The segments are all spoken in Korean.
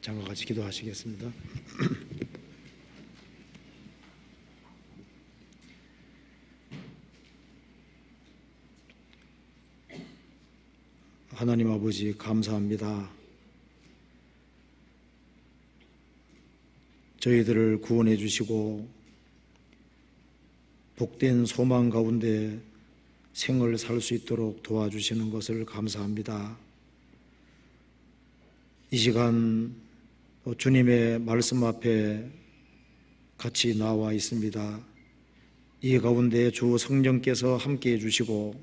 장과 같이 기도하시겠습니다. 하나님 아버지 감사합니다. 저희들을 구원해 주시고 복된 소망 가운데 생을 살 수 있도록 도와주시는 것을 감사합니다. 이 시간 주님의 말씀 앞에 같이 나와 있습니다. 이 가운데 주 성령께서 함께해 주시고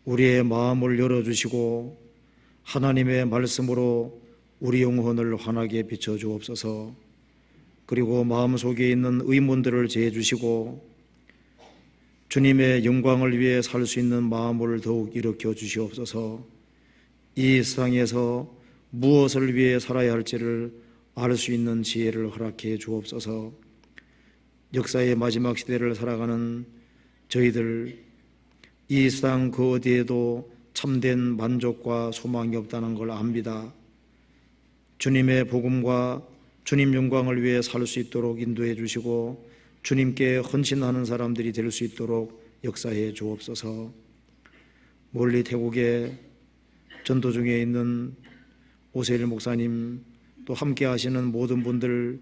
우리의 마음을 열어주시고 하나님의 말씀으로 우리 영혼을 환하게 비춰주옵소서. 그리고 마음속에 있는 의문들을 제해주시고 주님의 영광을 위해 살 수 있는 마음을 더욱 일으켜 주시옵소서. 이 세상에서 무엇을 위해 살아야 할지를 알 수 있는 지혜를 허락해 주옵소서. 역사의 마지막 시대를 살아가는 저희들, 이 세상 그 어디에도 참된 만족과 소망이 없다는 걸 압니다. 주님의 복음과 주님 영광을 위해 살 수 있도록 인도해 주시고 주님께 헌신하는 사람들이 될 수 있도록 역사해 주옵소서. 멀리 태국에 전도 중에 있는 오세일 목사님, 또 함께 하시는 모든 분들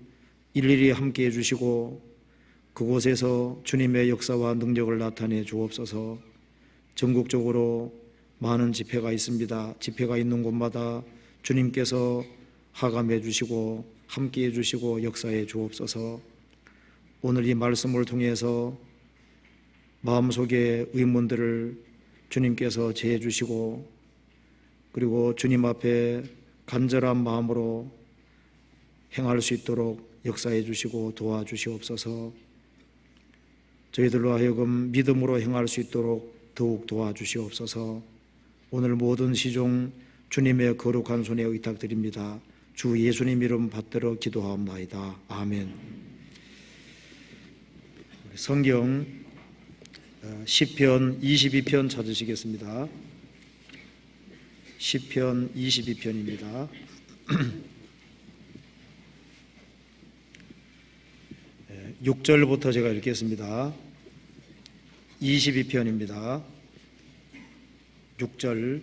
일일이 함께 해주시고 그곳에서 주님의 역사와 능력을 나타내 주옵소서. 전국적으로 많은 집회가 있습니다. 집회가 있는 곳마다 주님께서 하감해 주시고 함께 해주시고 역사해 주옵소서. 오늘 이 말씀을 통해서 마음속의 의문들을 주님께서 제해 주시고 그리고 주님 앞에 간절한 마음으로 행할 수 있도록 역사해 주시고 도와주시옵소서. 저희들로 하여금 믿음으로 행할 수 있도록 더욱 도와주시옵소서. 오늘 모든 시종 주님의 거룩한 손에 의탁드립니다. 주 예수님 이름 받들어 기도하옵나이다. 아멘. 성경 시편 22편 찾으시겠습니다. 시편 22편입니다. 6절부터 제가 읽겠습니다. 22편입니다. 6절.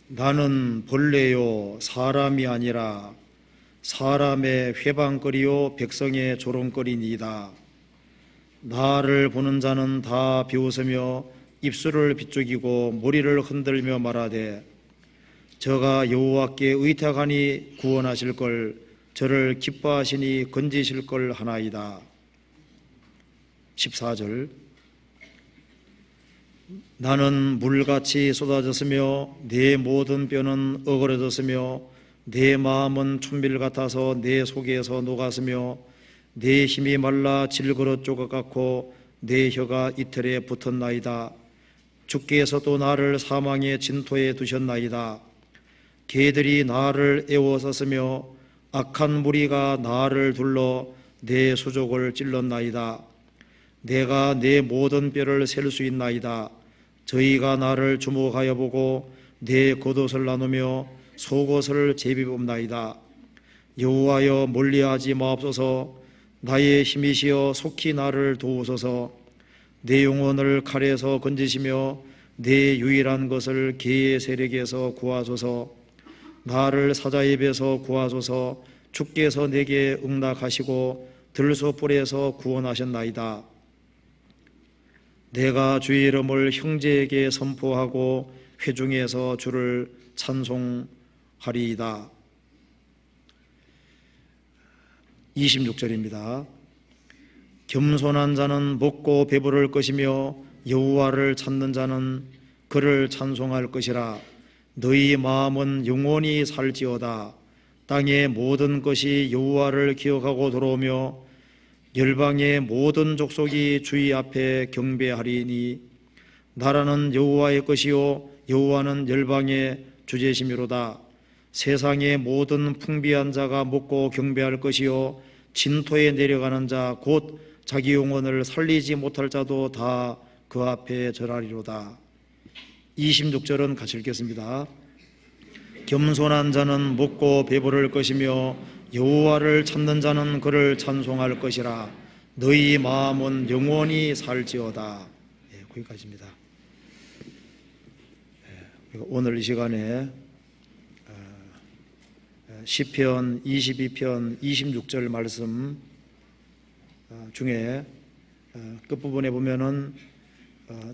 나는 벌레요 사람이 아니라 사람의 회방거리요 백성의 조롱거리니이다. 나를 보는 자는 다 비웃으며 입술을 비죽이고 머리를 흔들며 말하되 저가 여호와께 의탁하니 구원하실 걸, 저를 기뻐하시니 건지실 걸 하나이다. 14절. 나는 물같이 쏟아졌으며 내 모든 뼈는 어그러졌으며 내 마음은 춘밀 같아서 내 속에서 녹았으며 내 힘이 말라 질그릇 조각 같고 내 혀가 이틀에 붙었나이다. 주께서도 나를 사망의 진토에 두셨나이다. 개들이 나를 애워쌌으며 악한 무리가 나를 둘러 내 수족을 찔렀나이다. 내가 내 모든 뼈를 셀 수 있나이다. 저희가 나를 주목하여 보고 내 겉옷을 나누며 속옷을 제비봅나이다. 여호와여 멀리하지 마옵소서. 나의 힘이시여 속히 나를 도우소서. 내 영혼을 칼에서 건지시며 내 유일한 것을 개의 세력에서 구하소서. 나를 사자의 입에서 구하소서. 주께서 내게 응낙하시고 들소불에서 구원하셨나이다. 내가 주의 이름을 형제에게 선포하고 회중에서 주를 찬송하리이다. 26절입니다. 겸손한 자는 먹고 배부를 것이며 여호와를 찾는 자는 그를 찬송할 것이라. 너희 마음은 영원히 살지어다. 땅의 모든 것이 여호와를 기억하고 돌아오며 열방의 모든 족속이 주의 앞에 경배하리니 나라는 여호와의 것이요 여호와는 열방의 주제심이로다. 세상의 모든 풍비한 자가 먹고 경배할 것이요 진토에 내려가는 자 곧 자기 영혼을 살리지 못할 자도 다 그 앞에 절하리로다. 26절은 같이 읽겠습니다. 겸손한 자는 먹고 배부를 것이며 여호와를 찾는 자는 그를 찬송할 것이라. 너희 마음은 영원히 살지어다. 거기까지입니다. 오늘 이 시간에 시편 22편 26절 말씀 중에 끝부분에 보면은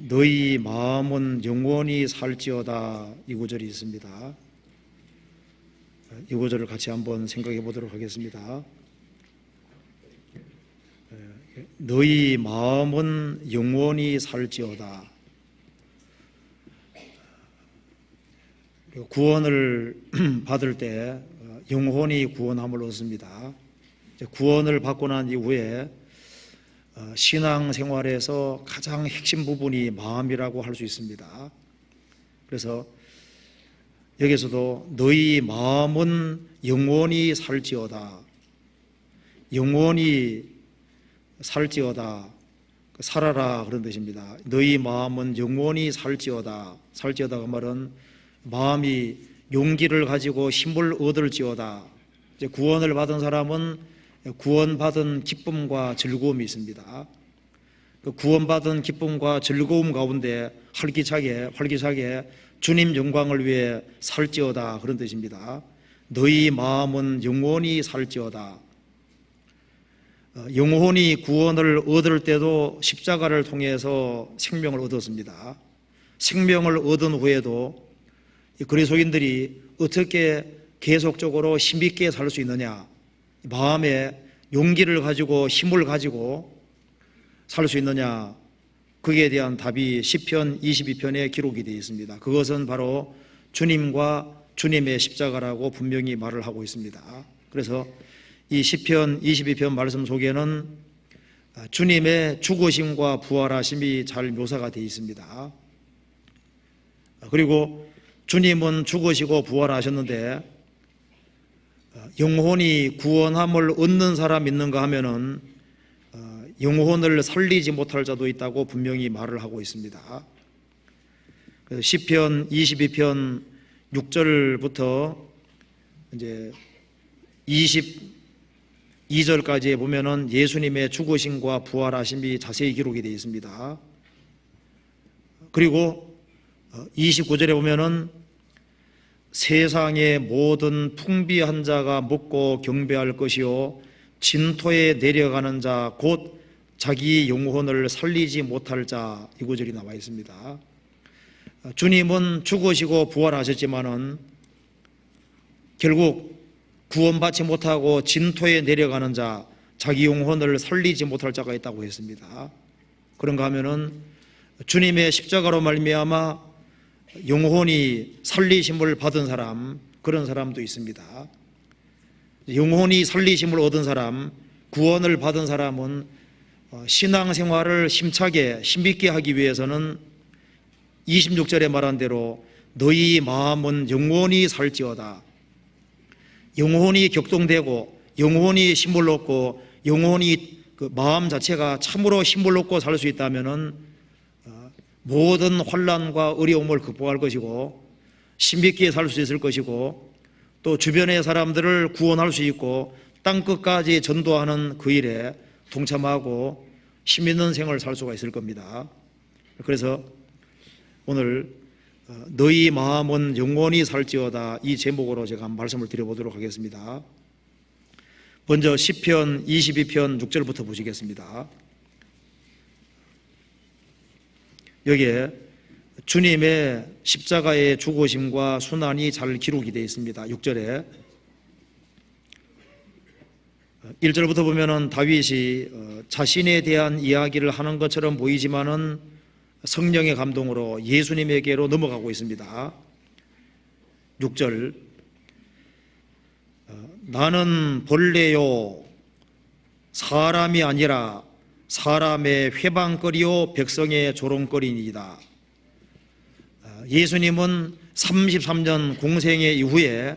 너희 마음은 영원히 살지어다 이 구절이 있습니다. 이 구절을 같이 한번 생각해 보도록 하겠습니다. 너희 마음은 영원히 살지어다. 구원을 받을 때 영혼이 구원함을 얻습니다. 구원을 받고 난 이후에 신앙생활에서 가장 핵심 부분이 마음이라고 할 수 있습니다. 그래서 여기서도 너희 마음은 영원히 살지어다. 영원히 살지어다. 살아라 그런 뜻입니다. 너희 마음은 영원히 살지어다. 살지어다 그 말은 마음이 용기를 가지고 힘을 얻을지어다. 이제 구원을 받은 사람은 구원받은 기쁨과 즐거움이 있습니다. 그 구원받은 기쁨과 즐거움 가운데 활기차게 주님 영광을 위해 살지어다 그런 뜻입니다. 너희 마음은 영원히 살지어다. 영혼이 구원을 얻을 때도 십자가를 통해서 생명을 얻었습니다. 생명을 얻은 후에도 그리스도인들이 어떻게 계속적으로 힘있게 살 수 있느냐, 마음에 용기를 가지고 힘을 가지고 살 수 있느냐, 거기에 대한 답이 시편 22편에 기록이 되어 있습니다. 그것은 바로 주님과 주님의 십자가라고 분명히 말을 하고 있습니다. 그래서 이 시편 22편 말씀 속에는 주님의 죽으심과 부활하심이 잘 묘사가 되어 있습니다. 그리고 주님은 죽으시고 부활하셨는데 영혼이 구원함을 얻는 사람 있는가 하면은 영혼을 살리지 못할 자도 있다고 분명히 말을 하고 있습니다. 그래서 시편 22편 6절부터 이제 22절까지에 보면은 예수님의 죽으심과 부활하심이 자세히 기록이 되어 있습니다. 그리고 29절에 보면은 세상의 모든 풍비한 자가 먹고 경배할 것이요 진토에 내려가는 자 곧 자기 영혼을 살리지 못할 자, 이 구절이 나와 있습니다. 주님은 죽으시고 부활하셨지만은 결국 구원받지 못하고 진토에 내려가는 자, 자기 영혼을 살리지 못할 자가 있다고 했습니다. 그런가 하면은 주님의 십자가로 말미암아 영혼이 살리심을 받은 사람, 그런 사람도 있습니다. 영혼이 살리심을 얻은 사람, 구원을 받은 사람은 신앙생활을 힘차게 힘있게 하기 위해서는 26절에 말한 대로 너희 마음은 영원히 살지어다. 영혼이 격동되고 영혼이 힘을 얻고 영혼이 그 마음 자체가 참으로 힘을 얻고 살 수 있다면은 모든 환난과 어려움을 극복할 것이고 힘있게 살 수 있을 것이고 또 주변의 사람들을 구원할 수 있고 땅끝까지 전도하는 그 일에 동참하고 힘있는 생활을 살 수가 있을 겁니다. 그래서 오늘 너희 마음은 영원히 살지어다 이 제목으로 제가 한번 말씀을 드려보도록 하겠습니다. 먼저 시편 22편 6절부터 보시겠습니다. 여기에 주님의 십자가의 죽으심과 순환이 잘 기록이 되어 있습니다. 6절에 1절부터 보면은 다윗이 자신에 대한 이야기를 하는 것처럼 보이지만은 성령의 감동으로 예수님에게로 넘어가고 있습니다. 6절 나는 벌레요 사람이 아니라 사람의 회방거리요 백성의 조롱거리니이다. 예수님은 33년 공생의 이후에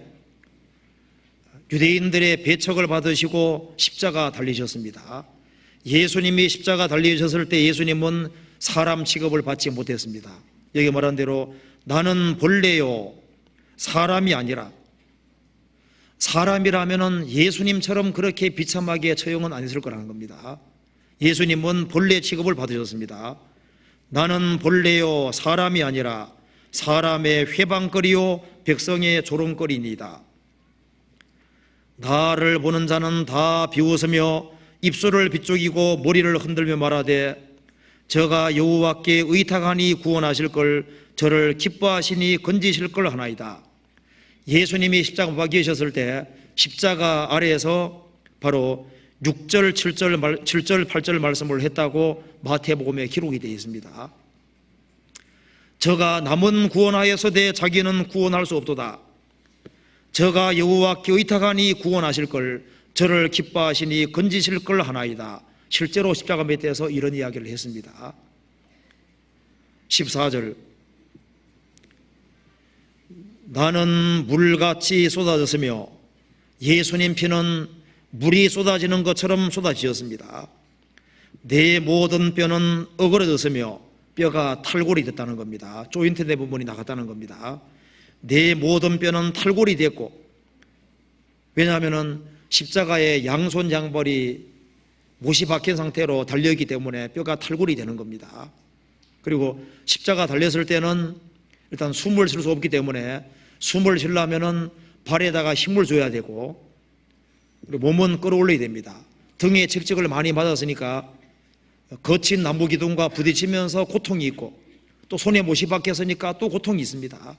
유대인들의 배척을 받으시고 십자가 달리셨습니다. 예수님이 십자가 달리셨을 때 예수님은 사람 취급을 받지 못했습니다. 여기 말한 대로 나는 본래요 사람이 아니라, 사람이라면은 예수님처럼 그렇게 비참하게 처형은 안 했을 거라는 겁니다. 예수님은 본래 취급을 받으셨습니다. 나는 본래요 사람이 아니라 사람의 회방거리요 백성의 조롱거리니이다. 나를 보는 자는 다 비웃으며 입술을 비쪽이고 머리를 흔들며 말하되 저가 여호와께 의탁하니 구원하실 걸, 저를 기뻐하시니 건지실 걸 하나이다. 예수님이 십자가 못 박히셨을 때 십자가 아래에서 바로 6절, 7절, 8절 말씀을 했다고 마태복음에 기록이 되어 있습니다. 저가 남은 구원하여서되 자기는 구원할 수 없도다. 저가 여호와께 의탁하니 구원하실 걸, 저를 기뻐하시니 건지실 걸 하나이다. 실제로 십자가 밑에서 이런 이야기를 했습니다. 14절, 나는 물같이 쏟아졌으며, 예수님 피는 물이 쏟아지는 것처럼 쏟아지었습니다. 내 모든 뼈는 어그러졌으며 뼈가 탈골이 됐다는 겁니다. 조인트 대 부분이 나갔다는 겁니다. 내 모든 뼈는 탈골이 됐고, 왜냐하면 십자가에 양손 양발이 못이 박힌 상태로 달려있기 때문에 뼈가 탈골이 되는 겁니다. 그리고 십자가 달렸을 때는 일단 숨을 쉴 수 없기 때문에 숨을 쉬려면은 발에다가 힘을 줘야 되고, 그리고 몸은 끌어올려야 됩니다. 등에 직직을 많이 맞았으니까 거친 나무 기둥과 부딪히면서 고통이 있고, 또 손에 못이 박혔으니까 또 고통이 있습니다.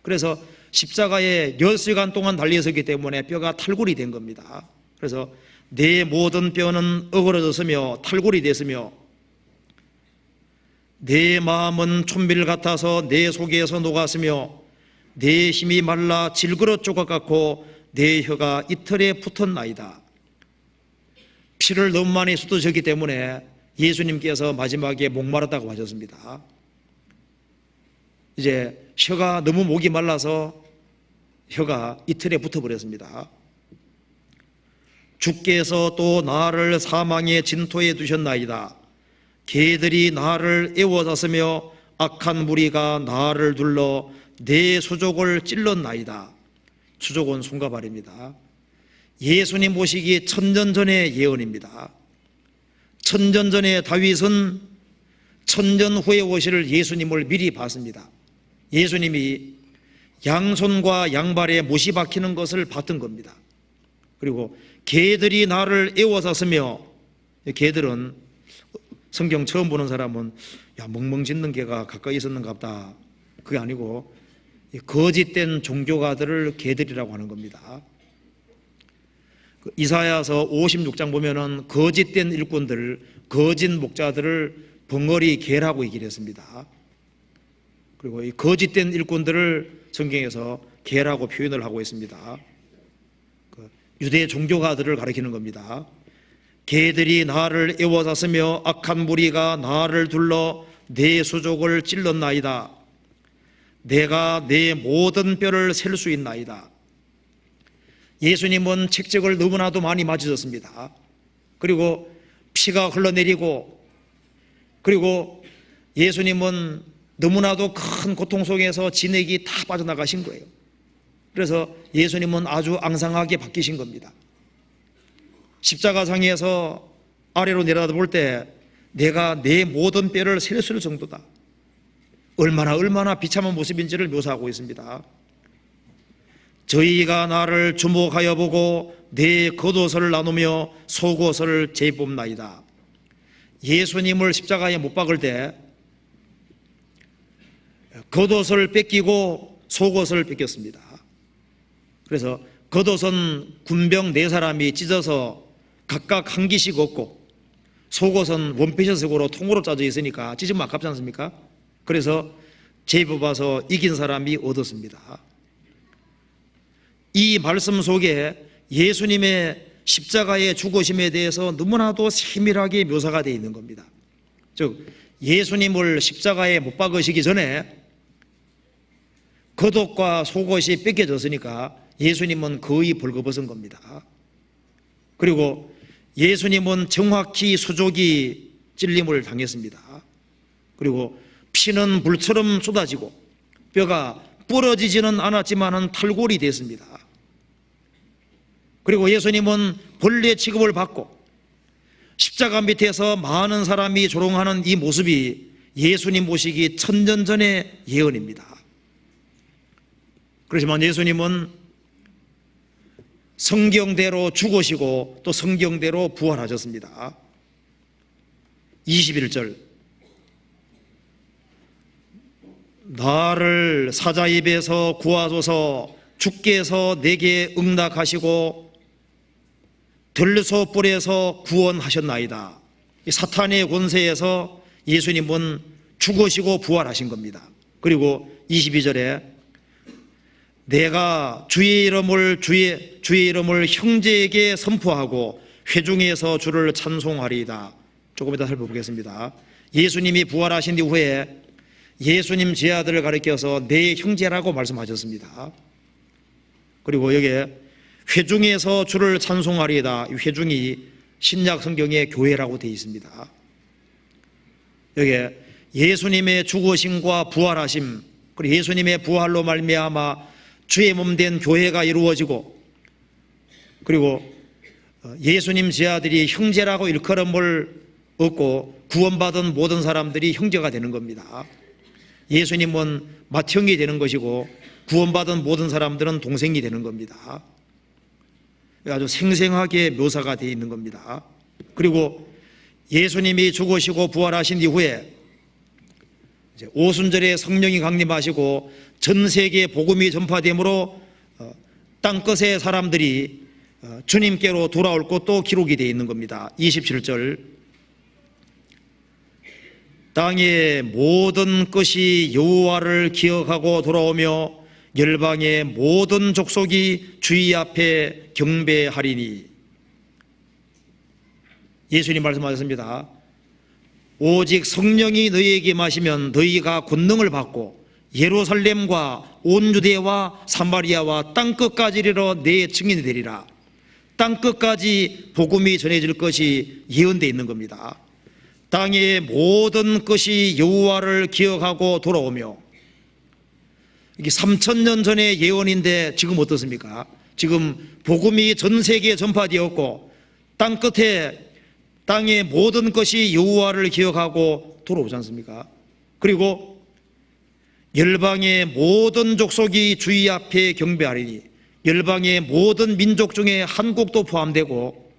그래서 십자가에 10시간 동안 달려있었기 때문에 뼈가 탈골이 된 겁니다. 그래서 내 모든 뼈는 어그러졌으며 탈골이 됐으며, 내 마음은 촌밀 같아서 내 속에서 녹았으며, 내 힘이 말라 질그릇 조각 같고 내 혀가 이틀에 붙었나이다. 피를 너무 많이 쏟으셨기 때문에 예수님께서 마지막에 목마르다고 하셨습니다. 이제 혀가 너무 목이 말라서 혀가 이틀에 붙어버렸습니다. 주께서 또 나를 사망의 진토에 두셨나이다. 개들이 나를 애워쌌으며 악한 무리가 나를 둘러 내 수족을 찔렀나이다. 수족은 손과 발입니다. 예수님 보시기 천년 전의 예언입니다. 천년 전에 다윗은 천년 후에 오실 예수님을 미리 봤습니다. 예수님이 양손과 양발에 못이 박히는 것을 봤던 겁니다. 그리고 개들이 나를 애워쌌으며, 개들은 성경 처음 보는 사람은 야, 멍멍 짖는 개가 가까이 있었는가 보다, 그게 아니고 거짓된 종교가들을 개들이라고 하는 겁니다. 이사야서 56장 보면은 거짓된 일꾼들, 거짓 목자들을 벙어리 개라고 얘기를 했습니다. 그리고 이 거짓된 일꾼들을 성경에서 개라고 표현을 하고 있습니다. 유대 종교가들을 가리키는 겁니다. 개들이 나를 애워쌌으며 악한 무리가 나를 둘러 내 수족을 찔렀나이다. 내가 내 모든 뼈를 셀 수 있나이다. 예수님은 책적을 너무나도 많이 맞으셨습니다. 그리고 피가 흘러내리고, 그리고 예수님은 너무나도 큰 고통 속에서 진액이 다 빠져나가신 거예요. 그래서 예수님은 아주 앙상하게 바뀌신 겁니다. 십자가상에서 아래로 내려다볼 때 내가 내 모든 뼈를 셀 수 있을 정도다. 얼마나 비참한 모습인지를 묘사하고 있습니다. 저희가 나를 주목하여 보고 내 겉옷을 나누며 속옷을 재뽑나이다. 예수님을 십자가에 못 박을 때 겉옷을 뺏기고 속옷을 뺏겼습니다. 그래서 겉옷은 군병 4사람이 찢어서 각각 한 기씩 얻고, 속옷은 원피스색으로 통으로 짜져 있으니까 찢으면 아깝지 않습니까? 그래서 재뽑아서 이긴 사람이 얻었습니다. 이 말씀 속에 예수님의 십자가의 죽으심에 대해서 너무나도 세밀하게 묘사가 되어 있는 겁니다. 즉 예수님을 십자가에 못 박으시기 전에 겉옷과 속옷이 뺏겨졌으니까 예수님은 거의 벌거벗은 겁니다. 그리고 예수님은 정확히 수족이 찔림을 당했습니다. 그리고 피는 불처럼 쏟아지고 뼈가 부러지지는 않았지만은 탈골이 됐습니다. 그리고 예수님은 벌레 취급을 받고 십자가 밑에서 많은 사람이 조롱하는 이 모습이 예수님 오시기 1000년 전의 예언입니다. 그렇지만 예수님은 성경대로 죽으시고 또 성경대로 부활하셨습니다. 21절, 나를 사자 입에서 구하소서. 주께서 내게 응답하시고 들소 뿔에서 구원하셨나이다. 이 사탄의 권세에서 예수님은 죽으시고 부활하신 겁니다. 그리고 22절에 내가 주의 이름을 형제에게 선포하고 회중에서 주를 찬송하리이다. 조금 이따 살펴보겠습니다. 예수님이 부활하신 이후에 예수님 제 아들을 가리켜서 내 형제라고 말씀하셨습니다. 그리고 여기에 회중에서 주를 찬송하리이다. 이 회중이 신약 성경의 교회라고 되어 있습니다. 여기에 예수님의 죽으심과 부활하심, 그리고 예수님의 부활로 말미암아 주의 몸 된 교회가 이루어지고, 그리고 예수님 제 아들이 형제라고 일컬음을 얻고 구원받은 모든 사람들이 형제가 되는 겁니다. 예수님은 맏형이 되는 것이고 구원받은 모든 사람들은 동생이 되는 겁니다. 아주 생생하게 묘사가 되어 있는 겁니다. 그리고 예수님이 죽으시고 부활하신 이후에 이제 오순절에 성령이 강림하시고 전 세계에 복음이 전파되므로 땅끝의 사람들이 주님께로 돌아올 것도 기록이 되어 있는 겁니다. 27절, 땅의 모든 끝이 여호와를 기억하고 돌아오며 열방의 모든 족속이 주의 앞에 경배하리니. 예수님 말씀하셨습니다. 오직 성령이 너희에게 임하시면 너희가 권능을 받고 예루살렘과 온 유대와 사마리아와 땅끝까지 이르러 내 증인이 되리라. 땅끝까지 복음이 전해질 것이 예언되어 있는 겁니다. 땅의 모든 것이 여호와를 기억하고 돌아오며, 이게 3000년 전의 예언인데 지금 어떻습니까? 지금 복음이 전 세계에 전파되었고 땅끝에 땅의 모든 것이 여호와를 기억하고 돌아오지 않습니까? 그리고 열방의 모든 족속이 주의 앞에 경배하리니, 열방의 모든 민족 중에 한국도 포함되고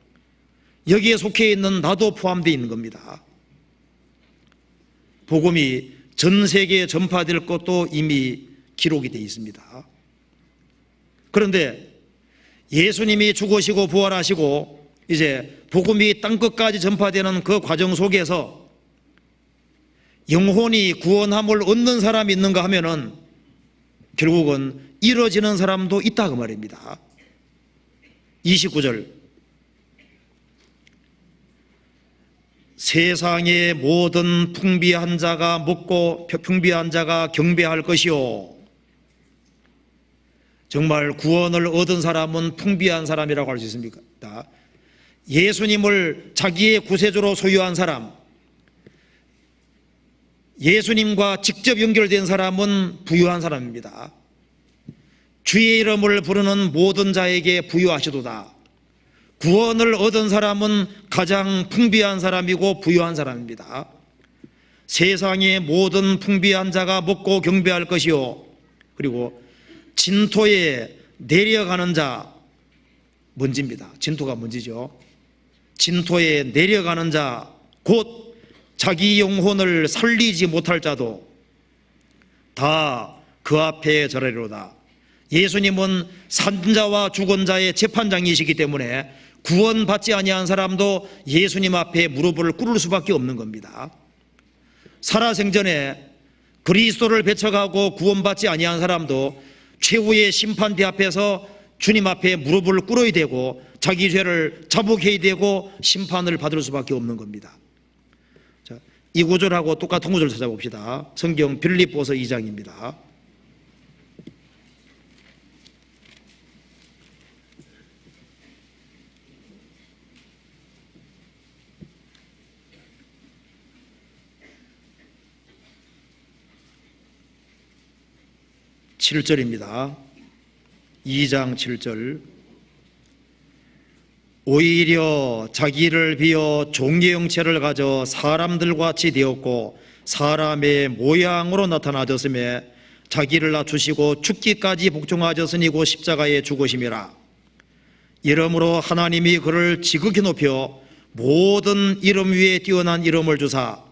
여기에 속해 있는 나도 포함되어 있는 겁니다. 복음이 전 세계에 전파될 것도 이미 기록이 되어 있습니다. 그런데 예수님이 죽으시고 부활하시고 이제 복음이 땅끝까지 전파되는 그 과정 속에서 영혼이 구원함을 얻는 사람이 있는가 하면은 결국은 이뤄지는 사람도 있다 그 말입니다. 29절, 세상의 모든 풍비한 자가 먹고 풍비한 자가 경배할 것이요. 정말 구원을 얻은 사람은 풍비한 사람이라고 할 수 있습니까? 예수님을 자기의 구세주로 소유한 사람, 예수님과 직접 연결된 사람은 부유한 사람입니다. 주의 이름을 부르는 모든 자에게 부유하시도다. 구원을 얻은 사람은 가장 풍비한 사람이고 부유한 사람입니다. 세상의 모든 풍비한 자가 먹고 경배할 것이요. 그리고 진토에 내려가는 자, 먼지입니다. 진토가 먼지죠. 진토에 내려가는 자, 곧 자기 영혼을 살리지 못할 자도 다 그 앞에 절하리로다. 예수님은 산자와 죽은 자의 재판장이시기 때문에 구원받지 아니한 사람도 예수님 앞에 무릎을 꿇을 수밖에 없는 겁니다. 살아생전에 그리스도를 배척하고 구원받지 아니한 사람도 최후의 심판대 앞에서 주님 앞에 무릎을 꿇어야 되고 자기 죄를 자복해야 되고 심판을 받을 수밖에 없는 겁니다. 자, 이 구절하고 똑같은 구절 찾아봅시다. 성경 빌립보서 2장입니다. 7절입니다. 2장 7절. 오히려 자기를 비어 종의 형체를 가져 사람들과 같이 되었고 사람의 모양으로 나타나셨으며 자기를 낮추시고 죽기까지 복종하셨으니 곧 십자가에 죽으심이라. 이러므로 하나님이 그를 지극히 높여 모든 이름 위에 뛰어난 이름을 주사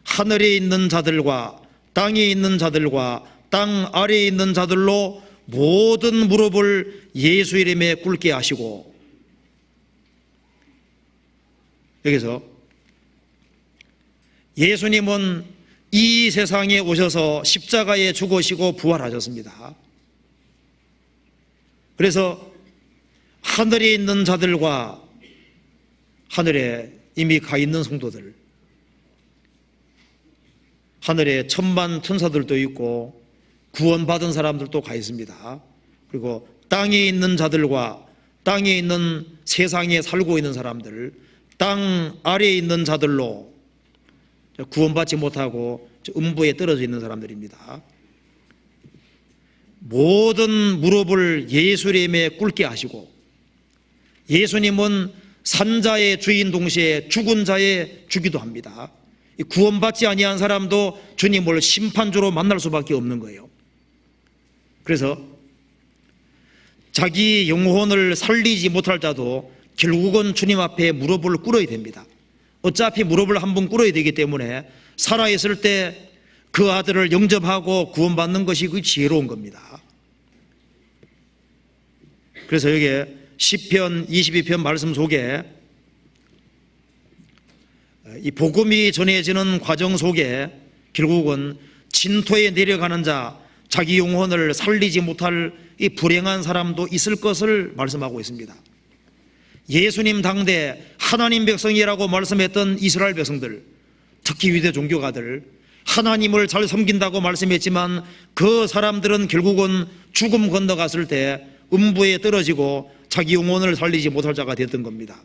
하늘에 있는 자들과 땅에 있는 자들과 땅 아래에 있는 자들로 모든 무릎을 예수 이름에 꿇게 하시고. 여기서 예수님은 이 세상에 오셔서 십자가에 죽으시고 부활하셨습니다. 그래서 하늘에 있는 자들과 하늘에 이미 가 있는 성도들, 하늘에 천만 천사들도 있고 구원받은 사람들도 가 있습니다. 그리고 땅에 있는 자들과 땅에 있는 세상에 살고 있는 사람들, 땅 아래에 있는 자들로 구원받지 못하고 음부에 떨어져 있는 사람들입니다. 모든 무릎을 예수 이름에 꿇게 하시고, 예수님은 산자의 주인 동시에 죽은 자의 주기도 합니다. 구원받지 아니한 사람도 주님을 심판주로 만날 수밖에 없는 거예요. 그래서 자기 영혼을 살리지 못할 자도 결국은 주님 앞에 무릎을 꿇어야 됩니다. 어차피 무릎을 한 번 꿇어야 되기 때문에 살아있을 때 그 아들을 영접하고 구원받는 것이 그 지혜로운 겁니다. 그래서 여기에 시편 22편 말씀 속에 이 복음이 전해지는 과정 속에 결국은 진토에 내려가는 자, 자기 영혼을 살리지 못할 이 불행한 사람도 있을 것을 말씀하고 있습니다. 예수님 당대 하나님 백성이라고 말씀했던 이스라엘 백성들, 특히 유대 종교가들, 하나님을 잘 섬긴다고 말씀했지만 그 사람들은 결국은 죽음 건너갔을 때 음부에 떨어지고 자기 영혼을 살리지 못할 자가 됐던 겁니다.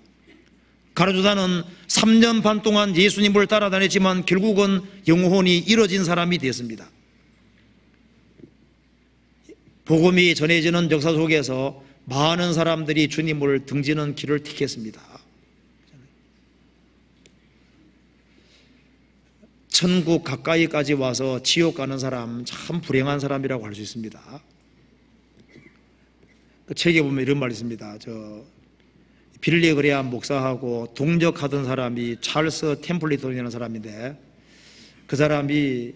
가룟유다는 3년 반 동안 예수님을 따라다녔지만 결국은 영혼이 잃어진 사람이 됐습니다. 복음이 전해지는 역사 속에서 많은 사람들이 주님을 등지는 길을 택했습니다. 천국 가까이까지 와서 지옥 가는 사람, 참 불행한 사람이라고 할 수 있습니다. 그 책에 보면 이런 말이 있습니다. 빌리 그레암 목사하고 동역하던 사람이 찰스 템플리톤이라는 사람인데, 그 사람이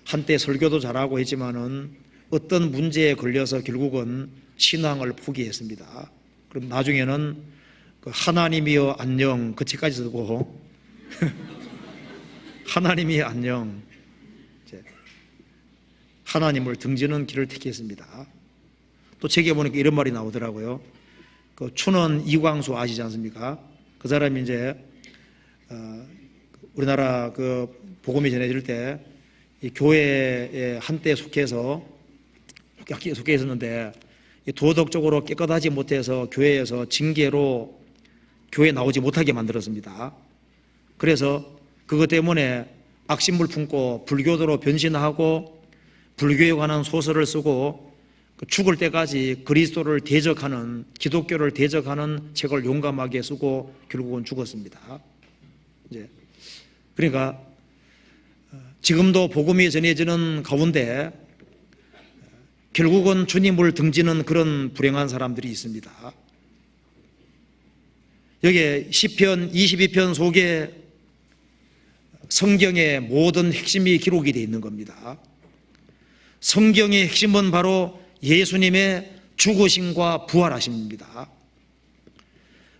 한때 설교도 잘하고 했지만은 어떤 문제에 걸려서 결국은 신앙을 포기했습니다. 그럼 나중에는 그 하나님이여 안녕 그 책까지 쓰고 하나님이 안녕, 하나님을 등지는 길을 택했습니다. 또 책에 보니까 이런 말이 나오더라고요. 그 춘원 이광수 아시지 않습니까? 그 사람이 이제 우리나라 그 복음이 전해질 때 이 교회에 한때 속해 있었는데 도덕적으로 깨끗하지 못해서 교회에서 징계로 교회에 나오지 못하게 만들었습니다. 그래서 그것 때문에 악심을 품고 불교도로 변신하고 불교에 관한 소설을 쓰고 죽을 때까지 그리스도를 대적하는, 기독교를 대적하는 책을 용감하게 쓰고 결국은 죽었습니다. 그러니까 지금도 복음이 전해지는 가운데 결국은 주님을 등지는 그런 불행한 사람들이 있습니다. 여기에 시편 22편 속에 성경의 모든 핵심이 기록이 되어 있는 겁니다. 성경의 핵심은 바로 예수님의 죽으심과 부활하심입니다.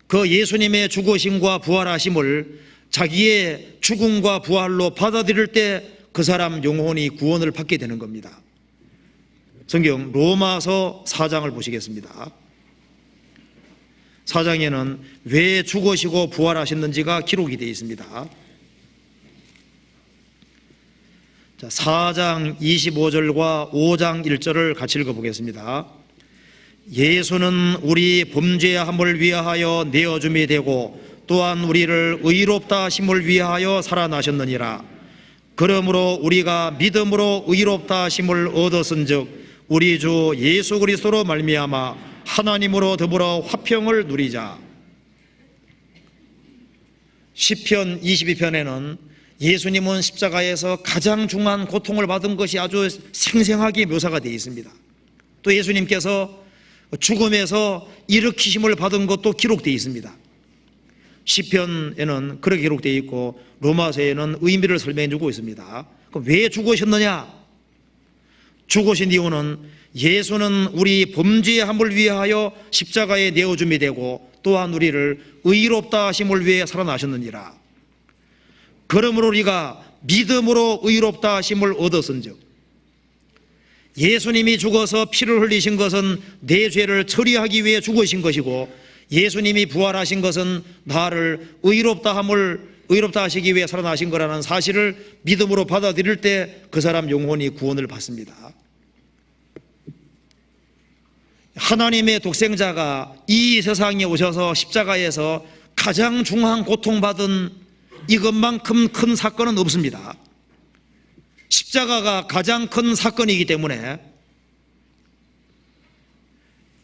그 예수님의 죽으심과 부활하심을 자기의 죽음과 부활로 받아들일 때 그 사람 영혼이 구원을 받게 되는 겁니다. 성경 로마서 4장을 보시겠습니다. 4장에는 왜 죽으시고 부활하셨는지가 기록이 되어 있습니다. 4장 25절과 5장 1절을 같이 읽어보겠습니다. 예수는 우리 범죄함을 위하여 내어줌이 되고 또한 우리를 의롭다 하심을 위하여 살아나셨느니라. 그러므로 우리가 믿음으로 의롭다 하심을 얻었은즉 우리 주 예수 그리스도로 말미암아 하나님으로 더불어 화평을 누리자. 시편 22편에는 예수님은 십자가에서 가장 중한 고통을 받은 것이 아주 생생하게 묘사가 되어 있습니다. 또 예수님께서 죽음에서 일으키심을 받은 것도 기록되어 있습니다. 시편에는 그렇게 기록되어 있고 로마서에는 의미를 설명해 주고 있습니다. 그럼 왜 죽으셨느냐? 죽으신 이유는 예수는 우리 범죄함을 위하여 십자가에 내어줌이 되고 또한 우리를 의롭다 하심을 위해 살아나셨느니라. 그러므로 우리가 믿음으로 의롭다 하심을 얻었은즉, 예수님이 죽어서 피를 흘리신 것은 내 죄를 처리하기 위해 죽으신 것이고, 예수님이 부활하신 것은 나를 의롭다 하시기 위해 살아나신 거라는 사실을 믿음으로 받아들일 때 그 사람 영혼이 구원을 받습니다. 하나님의 독생자가 이 세상에 오셔서 십자가에서 가장 중한 고통받은 이것만큼 큰 사건은 없습니다. 십자가가 가장 큰 사건이기 때문에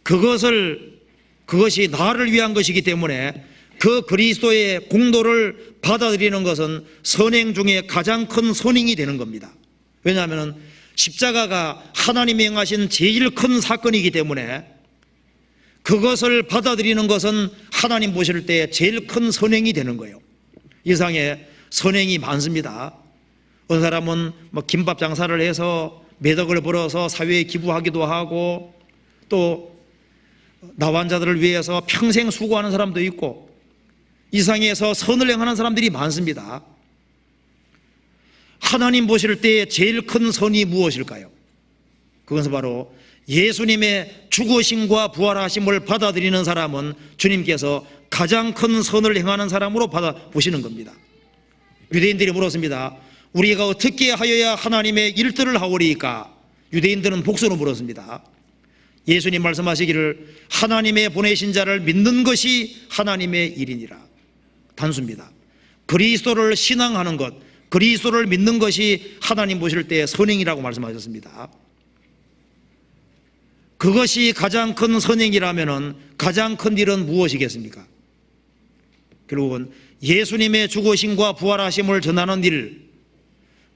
그것이 나를 위한 것이기 때문에 그 그리스도의 공로를 받아들이는 것은 선행 중에 가장 큰 선행이 되는 겁니다. 왜냐하면 십자가가 하나님이 행하신 제일 큰 사건이기 때문에 그것을 받아들이는 것은 하나님 보실 때 제일 큰 선행이 되는 거예요. 이 세상에 선행이 많습니다. 어떤 사람은 김밥 장사를 해서 매덕을 벌어서 사회에 기부하기도 하고, 또 나환자들을 위해서 평생 수고하는 사람도 있고, 이 세상에서 선을 행하는 사람들이 많습니다. 하나님 보실 때 제일 큰 선이 무엇일까요? 그것은 바로 예수님의 죽으심과 부활하심을 받아들이는 사람은 주님께서 가장 큰 선을 행하는 사람으로 받아보시는 겁니다. 유대인들이 물었습니다. 우리가 어떻게 하여야 하나님의 일들을 하오리까? 유대인들은 복수로 물었습니다. 예수님 말씀하시기를 하나님의 보내신 자를 믿는 것이 하나님의 일이니라. 단수입니다. 그리스도를 신앙하는 것, 그리스도를 믿는 것이 하나님 보실 때 선행이라고 말씀하셨습니다. 그것이 가장 큰 선행이라면 가장 큰 일은 무엇이겠습니까? 결국은 예수님의 죽으심과 부활하심을 전하는 일,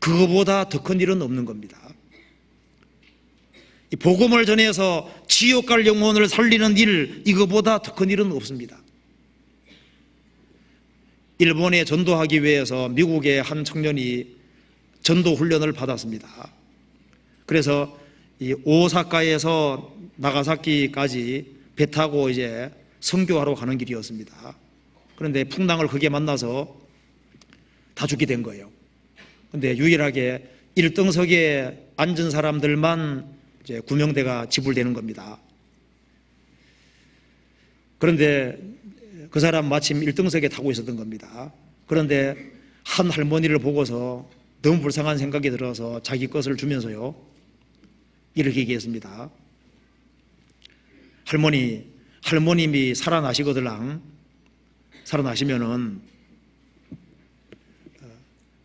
그거보다 더 큰 일은 없는 겁니다. 이 복음을 전해서 지옥 갈 영혼을 살리는 일, 이거보다 더 큰 일은 없습니다. 일본에 전도하기 위해서 미국의 한 청년이 전도 훈련을 받았습니다. 그래서 이 오사카에서 나가사키까지 배 타고 이제 선교하러 가는 길이었습니다. 그런데 풍랑을 크게 만나서 다 죽게 된 거예요. 그런데 유일하게 1등석에 앉은 사람들만 이제 구명대가 지불되는 겁니다. 그런데 그 사람 마침 1등석에 타고 있었던 겁니다. 그런데 한 할머니를 보고서 너무 불쌍한 생각이 들어서 자기 것을 주면서요, 이렇게 얘기했습니다. 할머님이 살아나시거들랑, 살아나시면은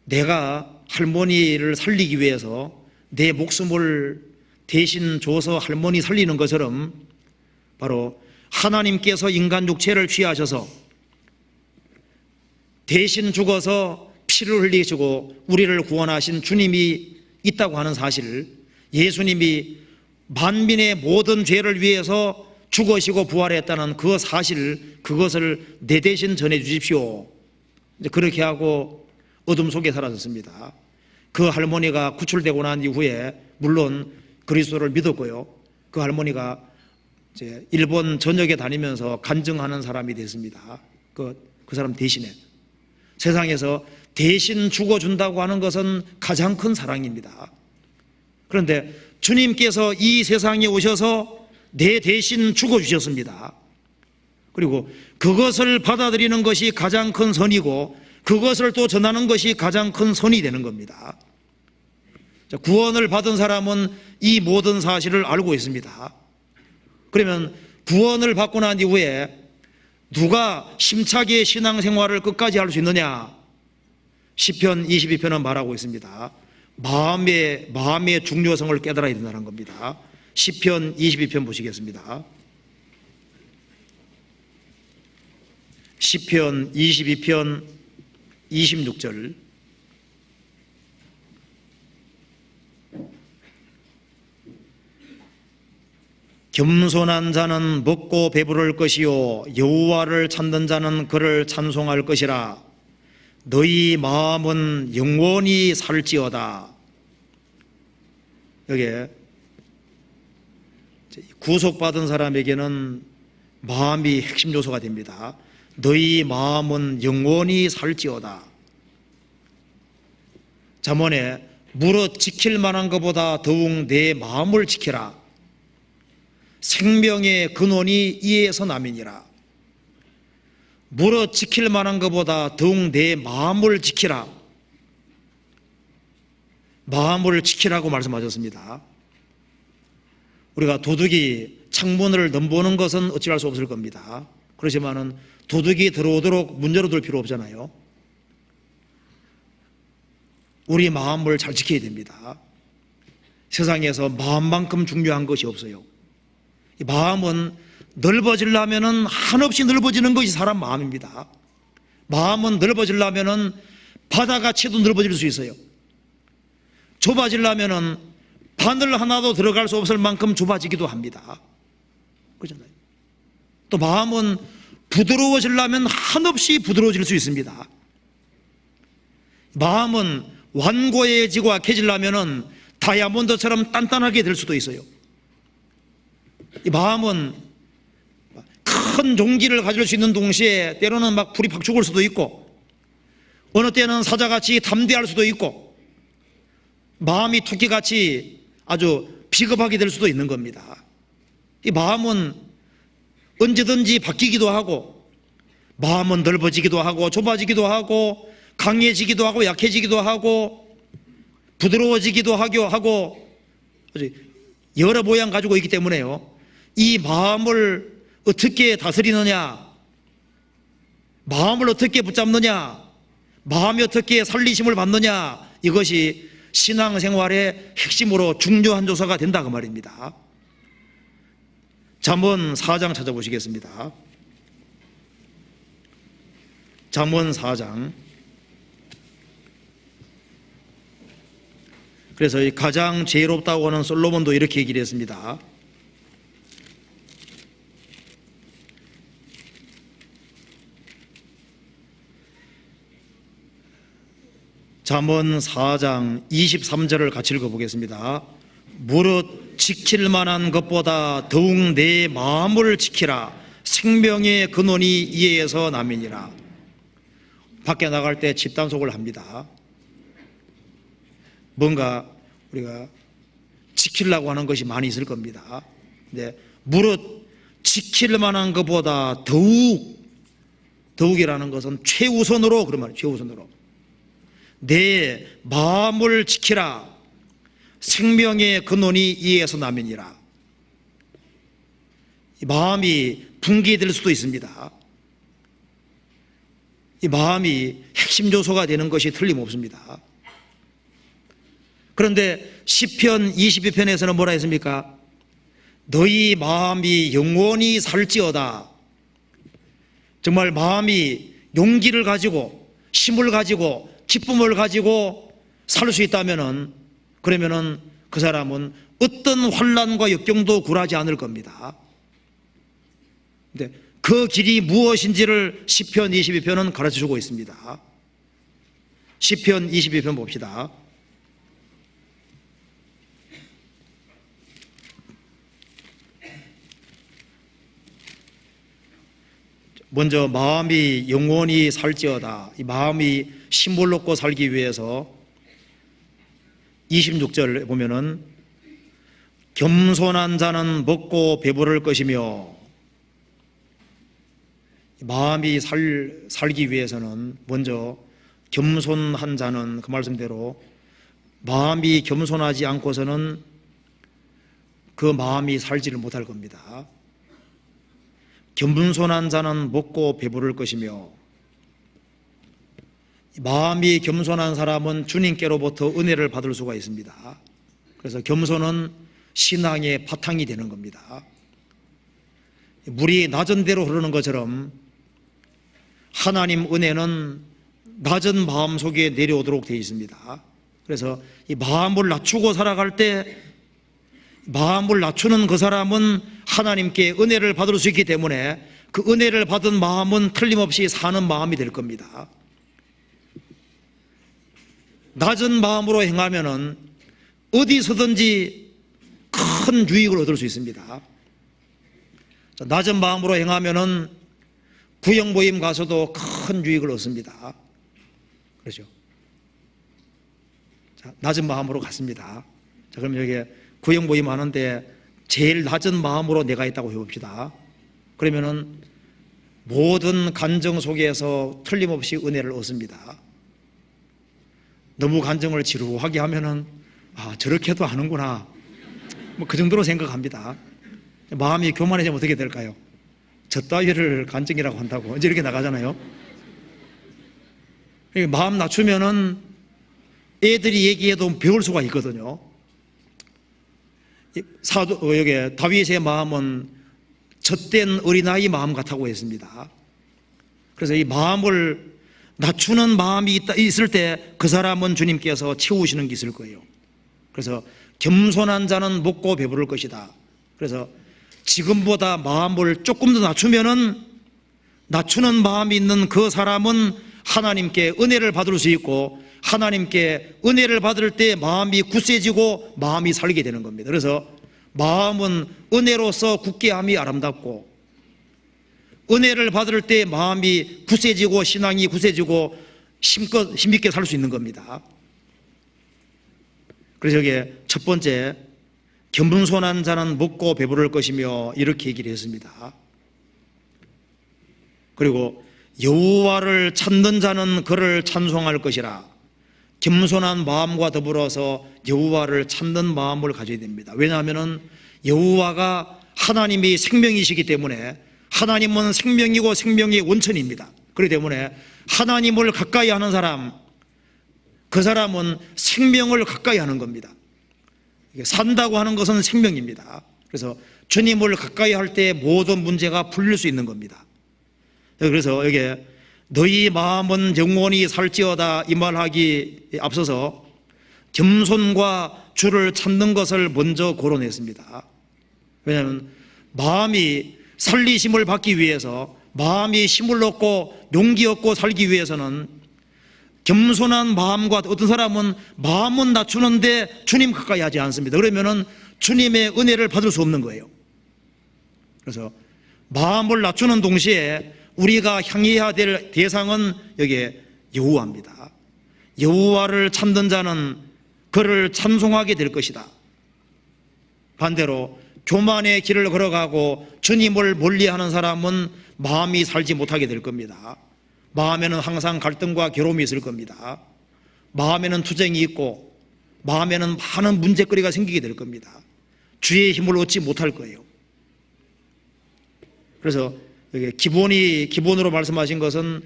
내가 할머니를 살리기 위해서 내 목숨을 대신 줘서 할머니 살리는 것처럼 바로 하나님께서 인간 육체를 취하셔서 대신 죽어서 피를 흘리시고 우리를 구원하신 주님이 있다고 하는 사실을, 예수님이 만민의 모든 죄를 위해서 죽으시고 부활했다는 그 사실, 그것을 내 대신 전해 주십시오. 이제 그렇게 하고 어둠 속에 사라졌습니다. 그 할머니가 구출되고 난 이후에 물론 그리스도를 믿었고요, 그 할머니가 이제 일본 전역에 다니면서 간증하는 사람이 됐습니다. 그 사람 대신에. 세상에서 대신 죽어준다고 하는 것은 가장 큰 사랑입니다. 그런데 주님께서 이 세상에 오셔서 내 대신 죽어주셨습니다. 그리고 그것을 받아들이는 것이 가장 큰 선이고, 그것을 또 전하는 것이 가장 큰 선이 되는 겁니다. 구원을 받은 사람은 이 모든 사실을 알고 있습니다. 그러면 구원을 받고 난 이후에 누가 힘차게 신앙생활을 끝까지 할 수 있느냐? 시편 22편은 말하고 있습니다. 마음의 중요성을 깨달아야 된다는 겁니다. 시편 22편 보시겠습니다. 시편 22편 26절. 겸손한 자는 먹고 배부를 것이요 여호와를 찾는 자는 그를 찬송할 것이라. 너희 마음은 영원히 살지어다. 여기에 구속받은 사람에게는 마음이 핵심 요소가 됩니다. 너희 마음은 영원히 살지어다. 잠언에 무릇 지킬 만한 것보다 더욱 내 마음을 지키라. 생명의 근원이 이에서 남이니라. 무릇 지킬 만한 것보다 더욱 내 마음을 지키라. 마음을 지키라고 말씀하셨습니다. 우리가 도둑이 창문을 넘보는 것은 어찌할 수 없을 겁니다. 그렇지만은 도둑이 들어오도록 문 열어둘 필요 없잖아요. 우리 마음을 잘 지켜야 됩니다. 세상에서 마음만큼 중요한 것이 없어요. 이 마음은 넓어지려면은 한없이 넓어지는 것이 사람 마음입니다. 마음은 넓어지려면은 바다같이도 넓어질 수 있어요. 좁아지려면은 바늘 하나도 들어갈 수 없을 만큼 좁아지기도 합니다. 그렇잖아요. 또 마음은 부드러워지려면 한없이 부드러워질 수 있습니다. 마음은 완고해지고 약해지려면은 다이아몬드처럼 단단하게 될 수도 있어요. 이 마음은 큰 용기를 가질 수 있는 동시에 때로는 막 불이 팍 죽을 수도 있고, 어느 때는 사자같이 담대할 수도 있고, 마음이 토끼같이 아주 비겁하게 될 수도 있는 겁니다. 이 마음은 언제든지 바뀌기도 하고, 마음은 넓어지기도 하고 좁아지기도 하고 강해지기도 하고 약해지기도 하고 부드러워지기도 하고 여러 모양 가지고 있기 때문에요, 이 마음을 어떻게 다스리느냐, 마음을 어떻게 붙잡느냐, 마음이 어떻게 살리심을 받느냐, 이것이 신앙생활의 핵심으로 중요한 조사가 된다 그 말입니다. 잠언 4장 찾아보시겠습니다. 잠언 4장. 그래서 가장 지혜롭다고 하는 솔로몬도 이렇게 얘기를 했습니다. 잠언 4장 23절을 같이 읽어보겠습니다. 무릇 지킬 만한 것보다 더욱 내 마음을 지키라. 생명의 근원이 이에서 남이니라. 밖에 나갈 때 집단속을 합니다. 뭔가 우리가 지키려고 하는 것이 많이 있을 겁니다. 근데 무릇 지킬 만한 것보다 더욱이라는 것은 최우선으로, 그런 말이에요. 최우선으로 내 마음을 지키라. 생명의 근원이 이에서 남이니라. 이 마음이 붕괴될 수도 있습니다. 이 마음이 핵심 요소가 되는 것이 틀림없습니다. 그런데 시편 22편에서는 뭐라 했습니까? 너희 마음이 영원히 살지어다. 정말 마음이 용기를 가지고 힘을 가지고 기쁨을 가지고 살 수 있다면은, 그러면은 그 사람은 어떤 환난과 역경도 굴하지 않을 겁니다. 근데 그 길이 무엇인지를 시편 22편은 가르쳐주고 있습니다. 시편 22편 봅시다. 먼저 마음이 영원히 살지어다. 이 마음이 힘을 얻고 살기 위해서 26절 보면은 겸손한 자는 먹고 배부를 것이며, 마음이 살기 위해서는 먼저 겸손한 자는, 그 말씀대로 마음이 겸손하지 않고서는 그 마음이 살지를 못할 겁니다. 겸손한 자는 먹고 배부를 것이며, 마음이 겸손한 사람은 주님께로부터 은혜를 받을 수가 있습니다. 그래서 겸손은 신앙의 바탕이 되는 겁니다. 물이 낮은 데로 흐르는 것처럼 하나님 은혜는 낮은 마음 속에 내려오도록 되어 있습니다. 그래서 이 마음을 낮추고 살아갈 때 마음을 낮추는 그 사람은 하나님께 은혜를 받을 수 있기 때문에 그 은혜를 받은 마음은 틀림없이 사는 마음이 될 겁니다. 낮은 마음으로 행하면은 어디서든지 큰 유익을 얻을 수 있습니다. 낮은 마음으로 행하면은 구역 모임 가서도 큰 유익을 얻습니다. 그렇죠? 자, 낮은 마음으로 갔습니다. 자, 그럼 여기 구역 모임 하는데 제일 낮은 마음으로 내가 있다고 해봅시다. 그러면은 모든 간정 속에서 틀림없이 은혜를 얻습니다. 너무 간정을 지루하게 하면은 저렇게도 하는구나, 뭐 그 정도로 생각합니다. 마음이 교만해지면 어떻게 될까요? 저 따위를 간증이라고 한다고 이제 이렇게 나가잖아요. 마음 낮추면은 애들이 얘기해도 배울 수가 있거든요. 여기 다윗의 마음은 젖된 어린아이 마음 같다고 했습니다. 그래서 이 마음을 낮추는 마음이 있을 때 그 사람은 주님께서 채우시는 게 있을 거예요. 그래서 겸손한 자는 먹고 배부를 것이다. 그래서 지금보다 마음을 조금 더 낮추면은 낮추는 마음이 있는 그 사람은 하나님께 은혜를 받을 수 있고 하나님께 은혜를 받을 때 마음이 굳세지고 마음이 살게 되는 겁니다. 그래서 마음은 은혜로서 굳게함이 아름답고 은혜를 받을 때 마음이 굳세지고 신앙이 굳세지고 힘있게 살 수 있는 겁니다. 그래서 여기에 첫 번째, 겸손한 자는 먹고 배부를 것이며 이렇게 얘기를 했습니다. 그리고 여호와를 찾는 자는 그를 찬송할 것이라. 겸손한 마음과 더불어서 여호와를 찾는 마음을 가져야 됩니다. 왜냐하면 여호와가 하나님이 생명이시기 때문에 하나님은 생명이고 생명의 원천입니다. 그렇기 때문에 하나님을 가까이 하는 사람, 그 사람은 생명을 가까이 하는 겁니다. 산다고 하는 것은 생명입니다. 그래서 주님을 가까이 할 때 모든 문제가 풀릴 수 있는 겁니다. 그래서 여기에 너희 마음은 영원히 살지어다 이 말하기 앞서서 겸손과 주를 찾는 것을 먼저 거론했습니다. 왜냐하면 마음이 살리심을 받기 위해서, 마음이 힘을 얻고 용기 얻고 살기 위해서는 겸손한 마음과, 어떤 사람은 마음은 낮추는데 주님 가까이 하지 않습니다. 그러면은 주님의 은혜를 받을 수 없는 거예요. 그래서 마음을 낮추는 동시에 우리가 향해야 될 대상은 여기에 여호와입니다. 여호와를 찾는 자는 그를 찬송하게 될 것이다. 반대로 교만의 길을 걸어가고 주님을 멀리하는 사람은 마음이 살지 못하게 될 겁니다. 마음에는 항상 갈등과 괴로움이 있을 겁니다. 마음에는 투쟁이 있고 마음에는 많은 문제거리가 생기게 될 겁니다. 주의 힘을 얻지 못할 거예요. 그래서 여기 기본으로 말씀하신 것은